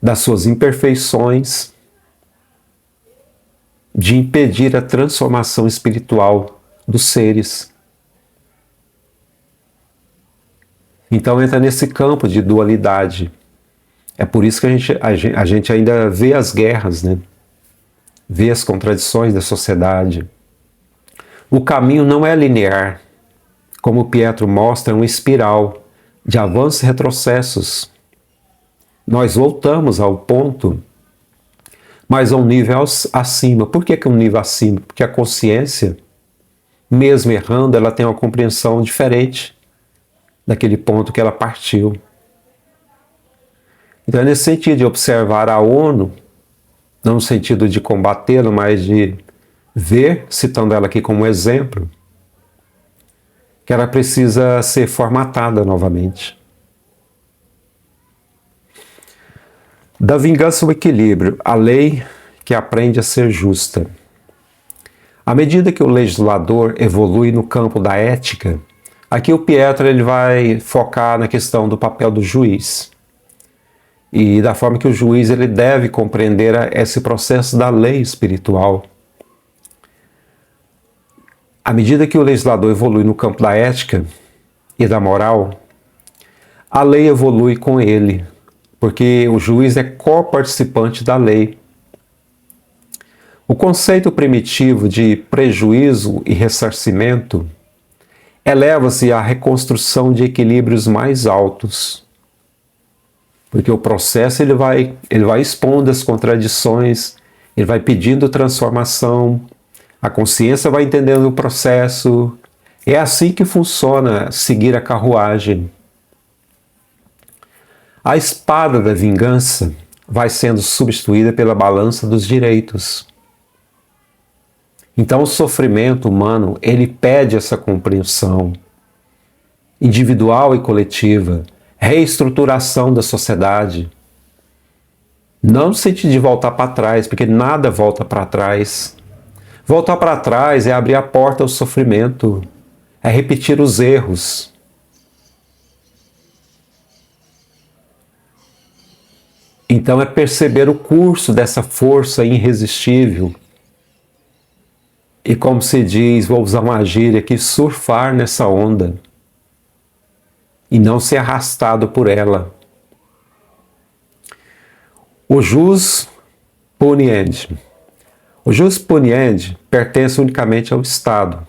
[SPEAKER 1] das suas imperfeições, de impedir a transformação espiritual dos seres. Então entra nesse campo de dualidade, É por isso que a gente ainda vê as guerras, né? Vê as contradições da sociedade. O caminho não é linear, como Pietro mostra, é uma espiral de avanços e retrocessos. Nós voltamos ao ponto, mas a um nível acima. Por que um nível acima? Porque a consciência, mesmo errando, ela tem uma compreensão diferente daquele ponto que ela partiu. Então é nesse sentido de observar a ONU, não no sentido de combatê-la, mas de ver, citando ela aqui como exemplo, que ela precisa ser formatada novamente. Da vingança ao equilíbrio, a lei que aprende a ser justa. À medida que o legislador evolui no campo da ética, aqui o Pietro ele vai focar na questão do papel do juiz e da forma que o juiz ele deve compreender esse processo da lei espiritual. À medida que o legislador evolui no campo da ética e da moral, a lei evolui com ele, porque o juiz é coparticipante da lei. O conceito primitivo de prejuízo e ressarcimento eleva-se à reconstrução de equilíbrios mais altos, porque o processo ele vai expondo as contradições, ele vai pedindo transformação, a consciência vai entendendo o processo. É assim que funciona seguir a carruagem. A espada da vingança vai sendo substituída pela balança dos direitos. Então o sofrimento humano, ele pede essa compreensão individual e coletiva, reestruturação da sociedade. Não no sentido de voltar para trás, porque nada volta para trás. Voltar para trás é abrir a porta ao sofrimento, é repetir os erros. Então é perceber o curso dessa força irresistível. E como se diz, vou usar uma gíria aqui, surfar nessa onda. E não ser arrastado por ela. O jus puniendi. O jus puniendi pertence unicamente ao Estado.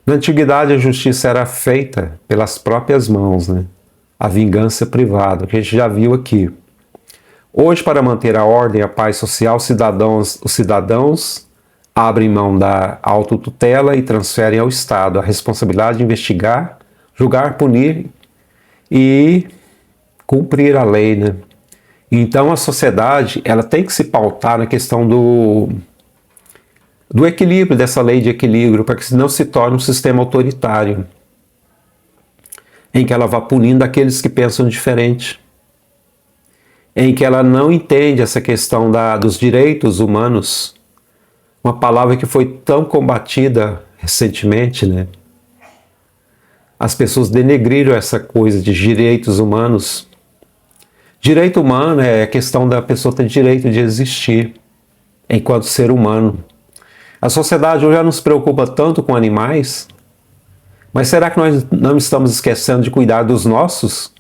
[SPEAKER 1] Na antiguidade a justiça era feita pelas próprias mãos, né? A vingança privada, que a gente já viu aqui. Hoje, para manter a ordem e a paz social, os cidadãos abrem mão da autotutela e transferem ao Estado a responsabilidade de investigar, julgar, punir e cumprir a lei, né? Então a sociedade ela tem que se pautar na questão do equilíbrio, dessa lei de equilíbrio, para que não se torne um sistema autoritário, em que ela vá punindo aqueles que pensam diferente, em que ela não entende essa questão dos direitos humanos, uma palavra que foi tão combatida recentemente, né? As pessoas denegriram essa coisa de direitos humanos. Direito humano é a questão da pessoa ter direito de existir enquanto ser humano. A sociedade hoje já não se preocupa tanto com animais, mas será que nós não estamos esquecendo de cuidar dos nossos?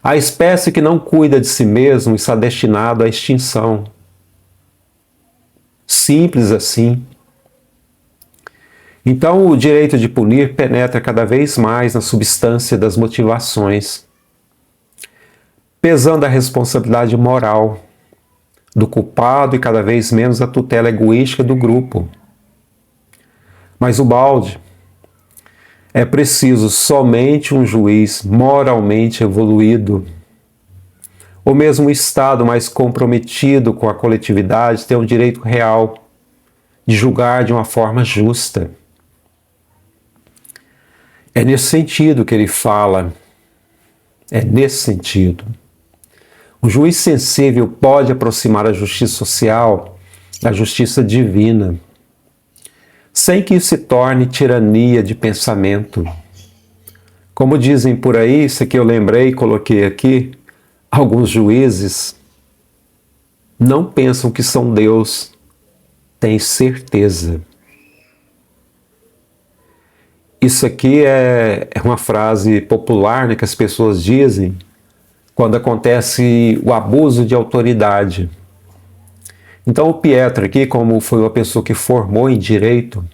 [SPEAKER 1] A espécie que não cuida de si mesmo está destinada à extinção. Simples assim. Então o direito de punir penetra cada vez mais na substância das motivações, pesando a responsabilidade moral do culpado e cada vez menos a tutela egoística do grupo. Mas o balde é preciso somente um juiz moralmente evoluído, ou mesmo um Estado mais comprometido com a coletividade tem o direito real de julgar de uma forma justa. É nesse sentido que ele fala, é nesse sentido. O juiz sensível pode aproximar a justiça social da justiça divina, sem que isso se torne tirania de pensamento. Como dizem por aí, isso aqui eu lembrei e coloquei aqui, alguns juízes não pensam que são Deus, têm certeza. Isso aqui é uma frase popular, né, que as pessoas dizem quando acontece o abuso de autoridade. Então o Pietro aqui, como foi uma pessoa que formou em direito,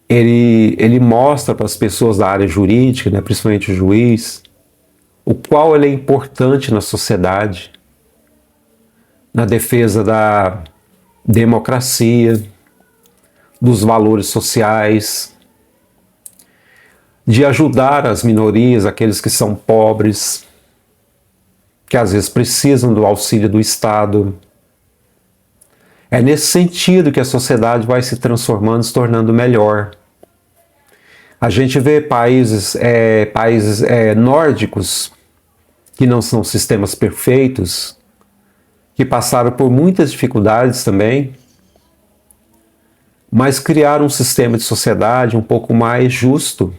[SPEAKER 1] ele mostra para as pessoas da área jurídica, né, principalmente o juiz, o qual ele é importante na sociedade, na defesa da democracia, dos valores sociais, de ajudar as minorias, aqueles que são pobres, que às vezes precisam do auxílio do Estado. É nesse sentido que a sociedade vai se transformando, se tornando melhor. A gente vê países nórdicos, que não são sistemas perfeitos, que passaram por muitas dificuldades também, mas criaram um sistema de sociedade um pouco mais justo.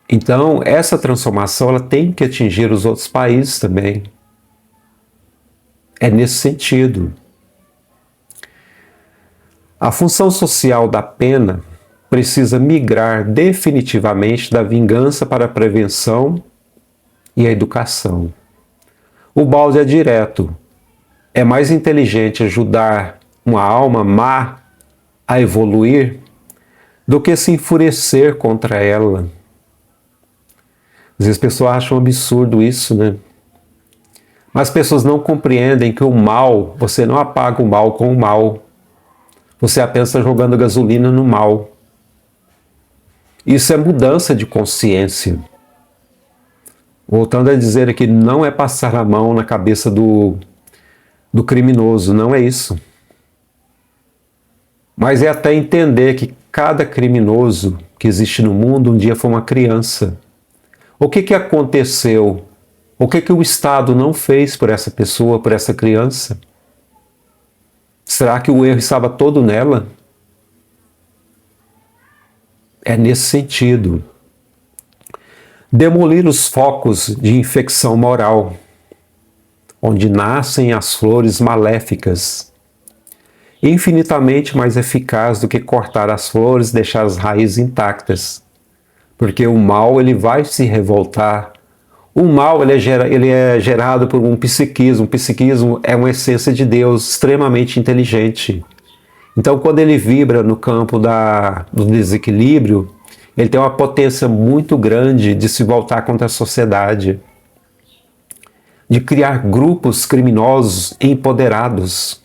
[SPEAKER 1] Então, essa transformação ela tem que atingir os outros países também. É nesse sentido. A função social da pena precisa migrar definitivamente da vingança para a prevenção e a educação. O balde é direto. É mais inteligente ajudar uma alma má a evoluir do que se enfurecer contra ela. Às vezes as pessoas acham um absurdo isso, né? Mas as pessoas não compreendem que o mal, você não apaga o mal com o mal. Você apenas está jogando gasolina no mal. Isso é mudança de consciência. Voltando a dizer aqui, não é passar a mão na cabeça do criminoso, não é isso. Mas é até entender que cada criminoso que existe no mundo um dia foi uma criança. O que aconteceu? O que o Estado não fez por essa pessoa, por essa criança? Será que o erro estava todo nela? É nesse sentido. Demolir os focos de infecção moral, onde nascem as flores maléficas, infinitamente mais eficaz do que cortar as flores e deixar as raízes intactas, porque o mal ele vai se revoltar. O mal ele é gerado por um psiquismo. O psiquismo é uma essência de Deus extremamente inteligente. Então, quando ele vibra no campo do desequilíbrio, ele tem uma potência muito grande de se voltar contra a sociedade, de criar grupos criminosos empoderados,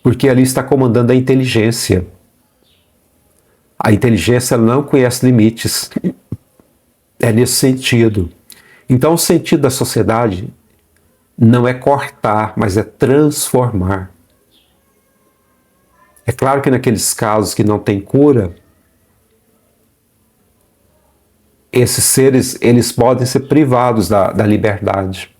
[SPEAKER 1] porque ali está comandando a inteligência. A inteligência não conhece limites. É nesse sentido. Então, o sentido da sociedade não é cortar, mas é transformar. É claro que naqueles casos que não tem cura, esses seres eles podem ser privados da liberdade.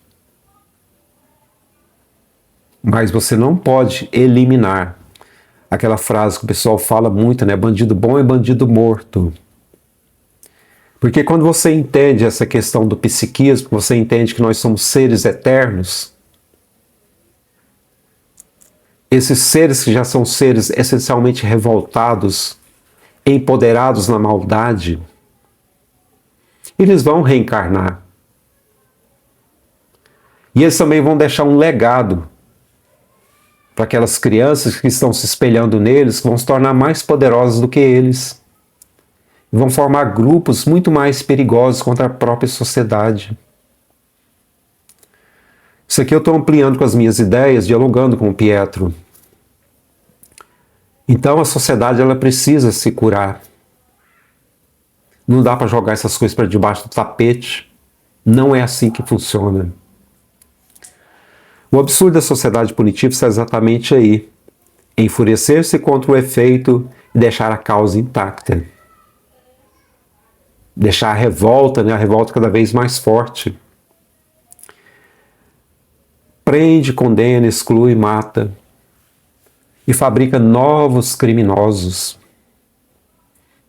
[SPEAKER 1] Mas você não pode eliminar. Aquela frase que o pessoal fala muito, né? Bandido bom é bandido morto. Porque quando você entende essa questão do psiquismo, você entende que nós somos seres eternos, esses seres que já são seres essencialmente revoltados, empoderados na maldade, eles vão reencarnar. E eles também vão deixar um legado para aquelas crianças que estão se espelhando neles, que vão se tornar mais poderosas do que eles. Vão formar grupos muito mais perigosos contra a própria sociedade. Isso aqui eu estou ampliando com as minhas ideias, dialogando com o Pietro. Então a sociedade ela precisa se curar. Não dá para jogar essas coisas para debaixo do tapete. Não é assim que funciona. O absurdo da sociedade punitiva está exatamente aí. Enfurecer-se contra o efeito e deixar a causa intacta. Deixar a revolta, né? A revolta cada vez mais forte. Prende, condena, exclui, mata. E fabrica novos criminosos.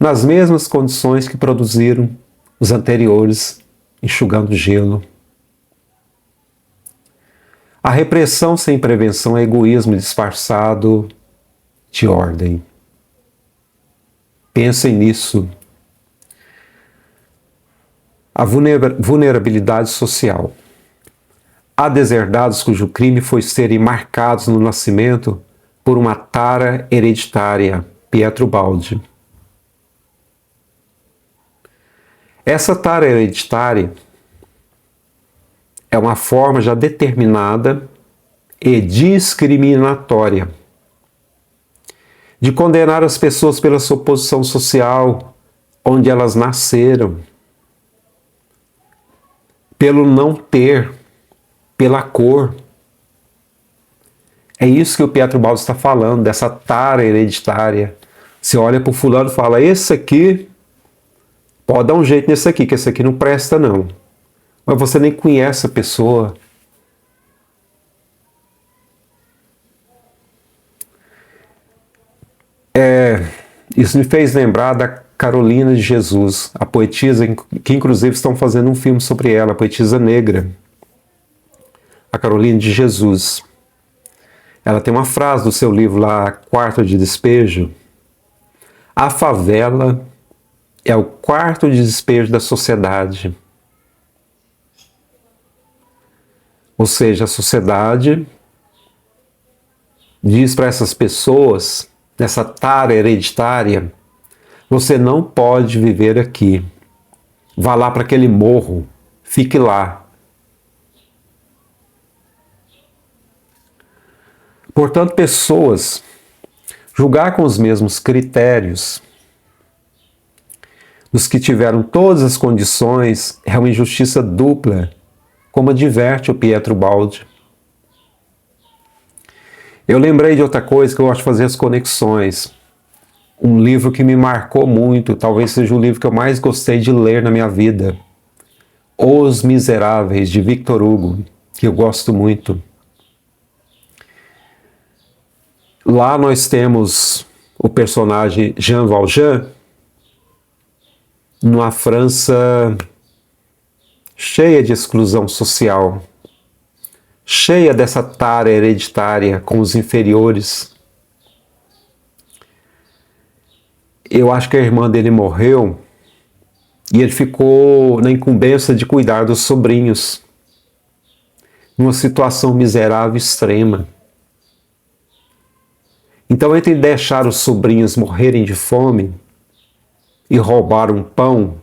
[SPEAKER 1] Nas mesmas condições que produziram os anteriores, enxugando gelo. A repressão sem prevenção é egoísmo disfarçado de ordem. Pensem nisso. A vulnerabilidade social. Há deserdados cujo crime foi serem marcados no nascimento por uma tara hereditária. Pietro Baldi. Essa tara hereditária é uma forma já determinada e discriminatória de condenar as pessoas pela sua posição social, onde elas nasceram, pelo não ter, pela cor. É isso que o Pietro Baldi está falando, dessa tara hereditária. Você olha para o fulano e fala, esse aqui, pode dar um jeito nesse aqui, que esse aqui não presta não. Mas você nem conhece a pessoa. Isso me fez lembrar da Carolina de Jesus, a poetisa, que inclusive estão fazendo um filme sobre ela, a poetisa negra. A Carolina de Jesus. Ela tem uma frase do seu livro lá, Quarto de Despejo. A favela é o quarto de despejo da sociedade. Ou seja, a sociedade diz para essas pessoas, nessa tara hereditária, você não pode viver aqui. Vá lá para aquele morro, fique lá. Portanto, pessoas julgar com os mesmos critérios dos que tiveram todas as condições é uma injustiça dupla, como adverte o Pietro Baldi. Eu lembrei de outra coisa que eu gosto de fazer as conexões. Um livro que me marcou muito, talvez seja o livro que eu mais gostei de ler na minha vida. Os Miseráveis, de Victor Hugo, que eu gosto muito. Lá nós temos o personagem Jean Valjean, numa França cheia de exclusão social, cheia dessa tara hereditária com os inferiores. Eu acho que a irmã dele morreu e ele ficou na incumbência de cuidar dos sobrinhos, numa situação miserável extrema. Então, entre deixar os sobrinhos morrerem de fome e roubar um pão,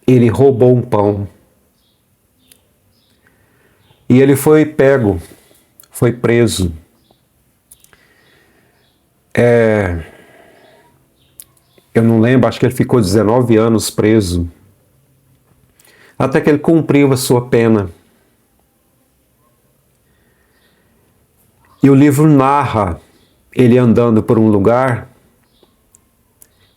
[SPEAKER 1] ele roubou um pão. E ele foi pego, foi preso. Eu não lembro, acho que ele ficou 19 anos preso, até que ele cumpriu a sua pena. E o livro narra ele andando por um lugar.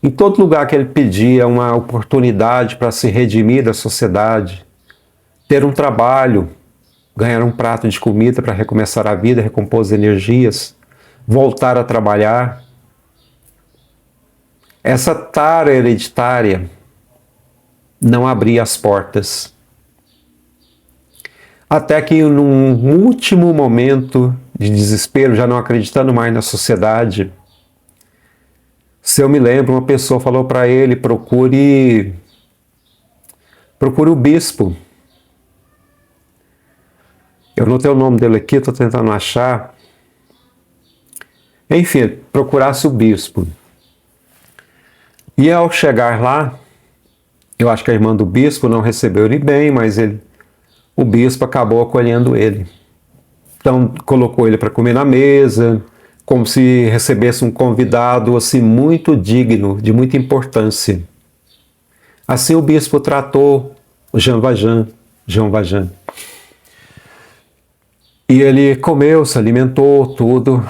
[SPEAKER 1] Em todo lugar que ele pedia uma oportunidade para se redimir da sociedade, ter um trabalho, ganhar um prato de comida para recomeçar a vida, recompor as energias, voltar a trabalhar. Essa tara hereditária não abria as portas. Até que num último momento de desespero, já não acreditando mais na sociedade, se eu me lembro, uma pessoa falou para ele, procure o bispo. Eu não tenho o nome dele aqui, estou tentando achar. Enfim, procurasse o bispo. E ao chegar lá, eu acho que a irmã do bispo não recebeu ele bem, mas o bispo acabou acolhendo ele. Então, colocou ele para comer na mesa, como se recebesse um convidado assim muito digno, de muita importância. Assim o bispo tratou o Jean Valjean. E ele comeu, se alimentou, tudo.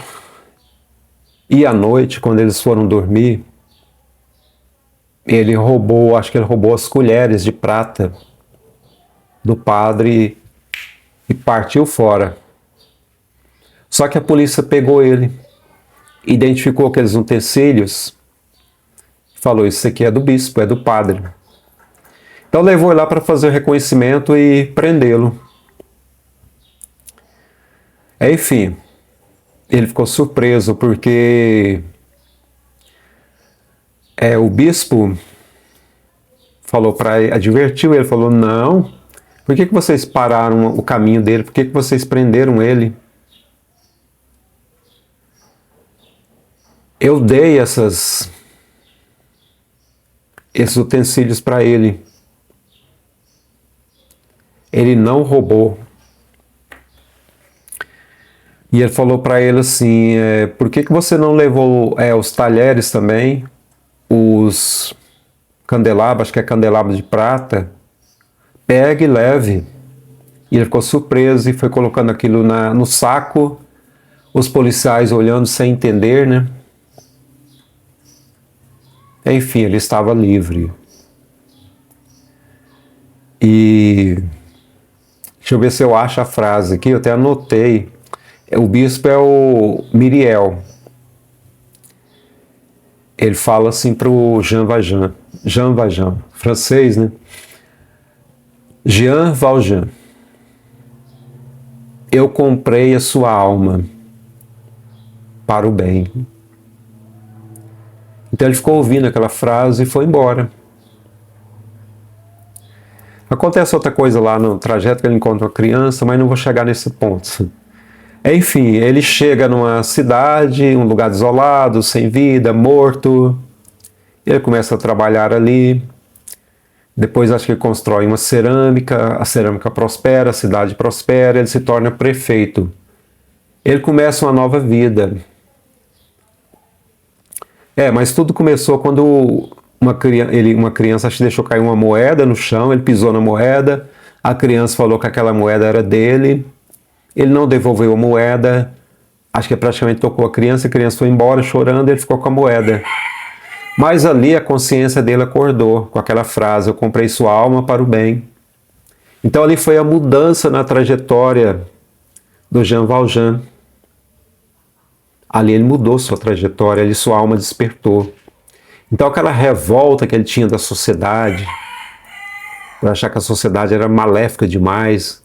[SPEAKER 1] E à noite, quando eles foram dormir, ele roubou, acho que ele roubou as colheres de prata do padre e partiu fora. Só que a polícia pegou ele, identificou aqueles utensílios, falou, isso aqui é do bispo, é do padre. Então levou ele lá para fazer o reconhecimento e prendê-lo. Enfim, ele ficou surpreso porque o bispo falou para ele, advertiu ele, falou: não, por que vocês pararam o caminho dele? Por que vocês prenderam ele? Eu dei esses utensílios para ele. Ele não roubou. E ele falou para ele assim: por que você não levou os talheres também, os candelabros, acho que é candelabro de prata? Pegue e leve. E ele ficou surpreso e foi colocando aquilo no saco, os policiais olhando sem entender, né? Enfim, ele estava livre. E deixa eu ver se eu acho a frase aqui, eu até anotei. O bispo é o Miriel. Ele fala assim para o Jean Valjean, francês, né? Jean Valjean, eu comprei a sua alma para o bem. Então ele ficou ouvindo aquela frase e foi embora. Acontece outra coisa lá no trajeto que ele encontra uma criança, mas não vou chegar nesse ponto. Enfim, ele chega numa cidade, um lugar isolado, sem vida, morto. Ele começa a trabalhar ali. Depois acho que ele constrói uma cerâmica, a cerâmica prospera, a cidade prospera, ele se torna prefeito. Ele começa uma nova vida. Mas tudo começou quando uma criança acho que deixou cair uma moeda no chão, ele pisou na moeda, a criança falou que aquela moeda era dele, ele não devolveu a moeda, acho que praticamente tocou a criança foi embora chorando, ele ficou com a moeda. Mas ali a consciência dele acordou com aquela frase: eu comprei sua alma para o bem. Então ali foi a mudança na trajetória do Jean Valjean. Ali ele mudou sua trajetória, ali sua alma despertou. Então aquela revolta que ele tinha da sociedade, por achar que a sociedade era maléfica demais,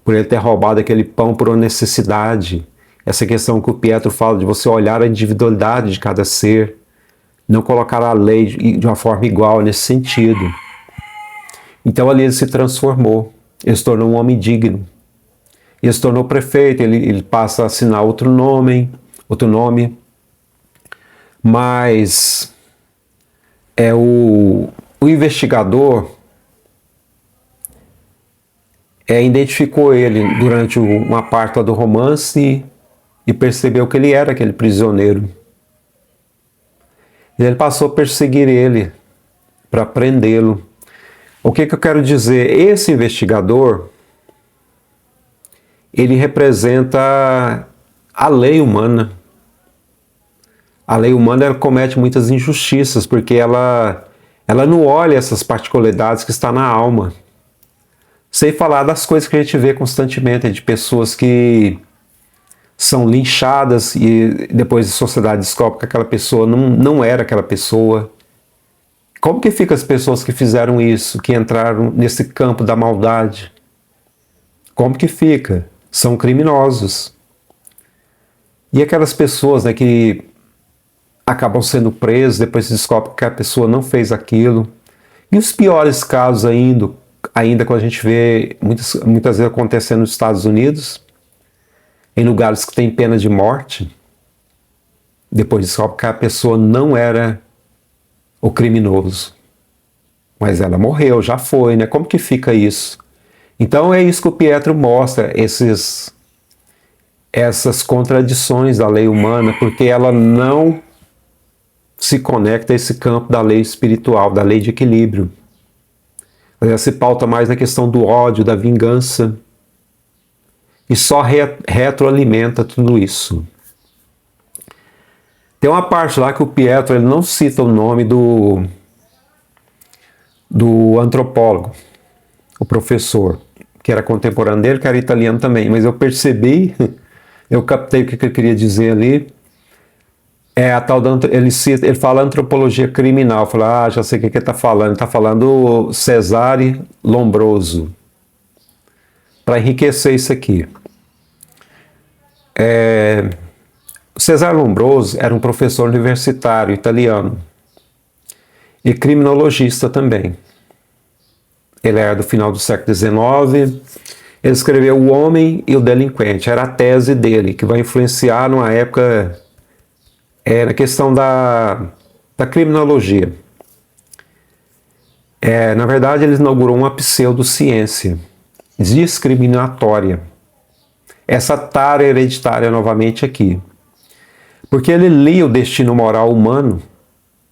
[SPEAKER 1] por ele ter roubado aquele pão por uma necessidade, essa questão que o Pietro fala de você olhar a individualidade de cada ser, não colocar a lei de uma forma igual nesse sentido. Então ali ele se transformou, ele se tornou um homem digno, ele se tornou prefeito, ele passa a assinar outro nome, mas o investigador identificou ele durante uma parte do romance e percebeu que ele era aquele prisioneiro. E ele passou a perseguir ele para prendê-lo. O que eu quero dizer? Esse investigador, ele representa a lei humana. A lei humana ela comete muitas injustiças, porque ela não olha essas particularidades que estão na alma. Sem falar das coisas que a gente vê constantemente, de pessoas que são linchadas e depois a sociedade descobre que aquela pessoa não era aquela pessoa. Como que ficam as pessoas que fizeram isso, que entraram nesse campo da maldade? Como que fica? São criminosos. E aquelas pessoas, né, que acabam sendo presas, depois se descobre que a pessoa não fez aquilo. E os piores casos ainda quando a gente vê muitas vezes acontecendo nos Estados Unidos, em lugares que tem pena de morte, depois descobre que a pessoa não era o criminoso, mas ela morreu, já foi, né? Como que fica isso? Então é isso que o Pietro mostra, essas contradições da lei humana, porque ela não se conecta a esse campo da lei espiritual, da lei de equilíbrio. Ela se pauta mais na questão do ódio, da vingança, e só retroalimenta tudo isso. Tem uma parte lá que o Pietro ele não cita o nome do antropólogo, o professor, que era contemporâneo dele, que era italiano também, mas eu percebi, eu captei o que ele queria dizer ali. A tal ele fala antropologia criminal, fala, já sei o que ele está falando. Ele está falando Cesare Lombroso. Para enriquecer isso aqui. Cesare Lombroso era um professor universitário italiano e criminologista também. ele era do final do século XIX. Ele escreveu O Homem e o Delinquente. Era a tese dele, que vai influenciar numa época na questão da criminologia. Na verdade, ele inaugurou uma pseudociência discriminatória. Essa tara hereditária novamente aqui. Porque ele lia o destino moral humano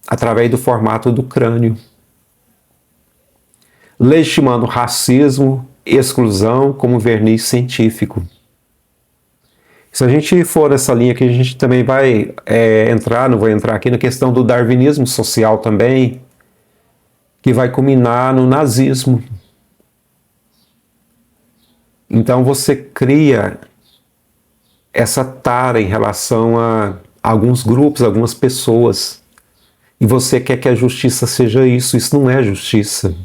[SPEAKER 1] através do formato do crânio, legitimando racismo, exclusão como verniz científico. Se a gente for nessa linha aqui, a gente também vai não vou entrar aqui na questão do darwinismo social também, que vai culminar no nazismo. Então você cria essa tara em relação a alguns grupos, algumas pessoas, e você quer que a justiça seja isso. Isso não é justiça.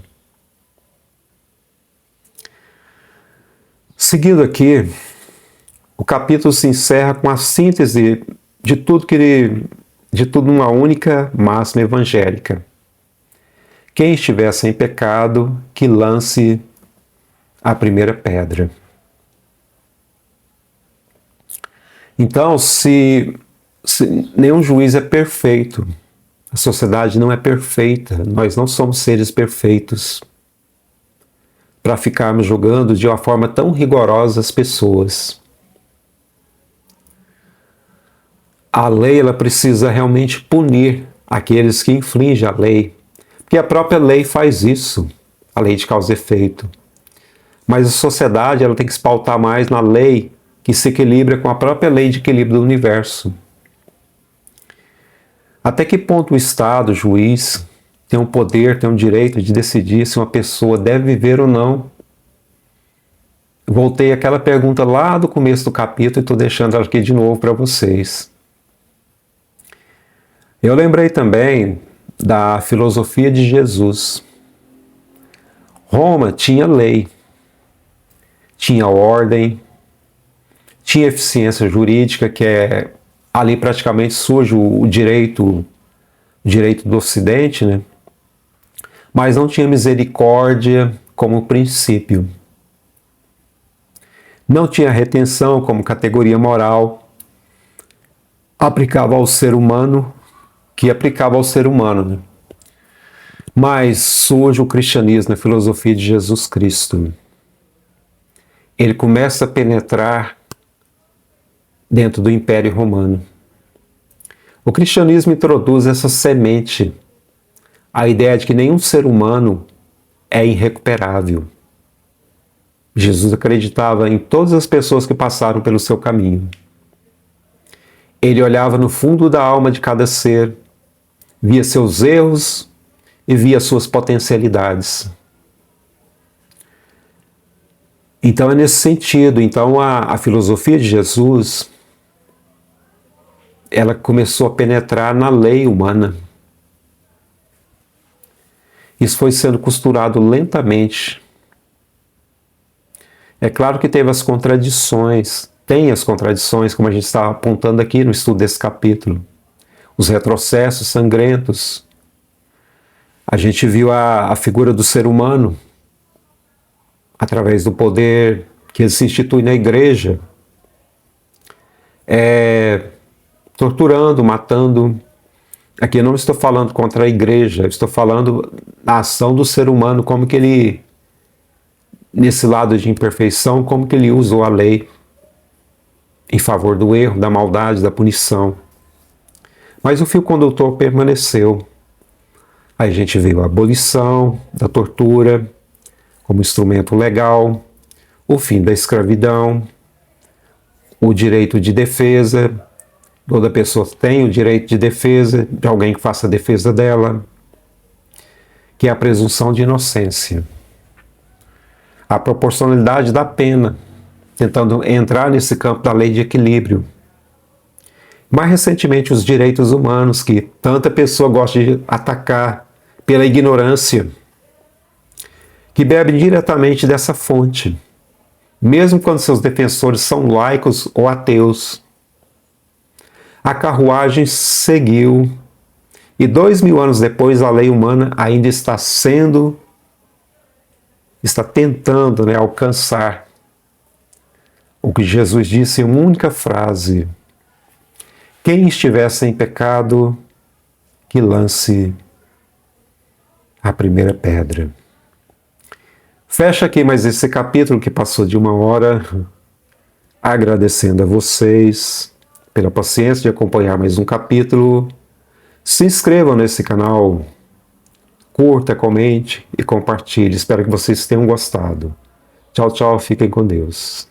[SPEAKER 1] Seguindo aqui, o capítulo se encerra com a síntese de tudo numa única máxima evangélica. Quem estiver sem pecado, que lance a primeira pedra. Então, se nenhum juiz é perfeito, a sociedade não é perfeita, nós não somos seres perfeitos para ficarmos julgando de uma forma tão rigorosa as pessoas. A lei, ela precisa realmente punir aqueles que infringem a lei, porque a própria lei faz isso, a lei de causa e efeito. Mas a sociedade, ela tem que se pautar mais na lei que se equilibra com a própria lei de equilíbrio do universo. Até que ponto o Estado, o juiz, tem um poder, tem um direito de decidir se uma pessoa deve viver ou não? Voltei àquela pergunta lá do começo do capítulo e estou deixando ela aqui de novo para vocês. Eu lembrei também da filosofia de Jesus. Roma tinha lei, tinha ordem, tinha eficiência jurídica, que ali praticamente surge o direito do Ocidente, né? Mas não tinha misericórdia como princípio. Não tinha retenção como categoria moral. Aplicava ao ser humano, né? Mas surge o cristianismo, a filosofia de Jesus Cristo. Ele começa a penetrar dentro do Império Romano. O cristianismo introduz essa semente, a ideia de que nenhum ser humano é irrecuperável. Jesus acreditava em todas as pessoas que passaram pelo seu caminho. Ele olhava no fundo da alma de cada ser, via seus erros e via suas potencialidades. Então é nesse sentido. Então a filosofia de Jesus, ela começou a penetrar na lei humana. Isso foi sendo costurado lentamente. É claro que teve as contradições, tem as contradições, como a gente está apontando aqui no estudo desse capítulo. Os retrocessos sangrentos. A gente viu a figura do ser humano através do poder que ele se institui na igreja, torturando, matando. Aqui eu não estou falando contra a igreja, eu estou falando da ação do ser humano, como que ele, nesse lado de imperfeição, como que ele usou a lei em favor do erro, da maldade, da punição. Mas o fio condutor permaneceu. Aí a gente viu a abolição da tortura como instrumento legal, o fim da escravidão, o direito de defesa. Toda pessoa tem o direito de defesa, de alguém que faça a defesa dela, que é a presunção de inocência. A proporcionalidade da pena, tentando entrar nesse campo da lei de equilíbrio. Mais recentemente, os direitos humanos, que tanta pessoa gosta de atacar pela ignorância, que bebe diretamente dessa fonte, mesmo quando seus defensores são laicos ou ateus. A carruagem seguiu, e 2000 anos depois a lei humana ainda está sendo está tentando, né, alcançar o que Jesus disse em uma única frase: quem estiver sem pecado, que lance a primeira pedra. Fecha aqui mais esse capítulo que passou de 1 hora, agradecendo a vocês pela paciência de acompanhar mais um capítulo. Se inscrevam nesse canal, curta, comente e compartilhe. Espero que vocês tenham gostado. Tchau, tchau, fiquem com Deus.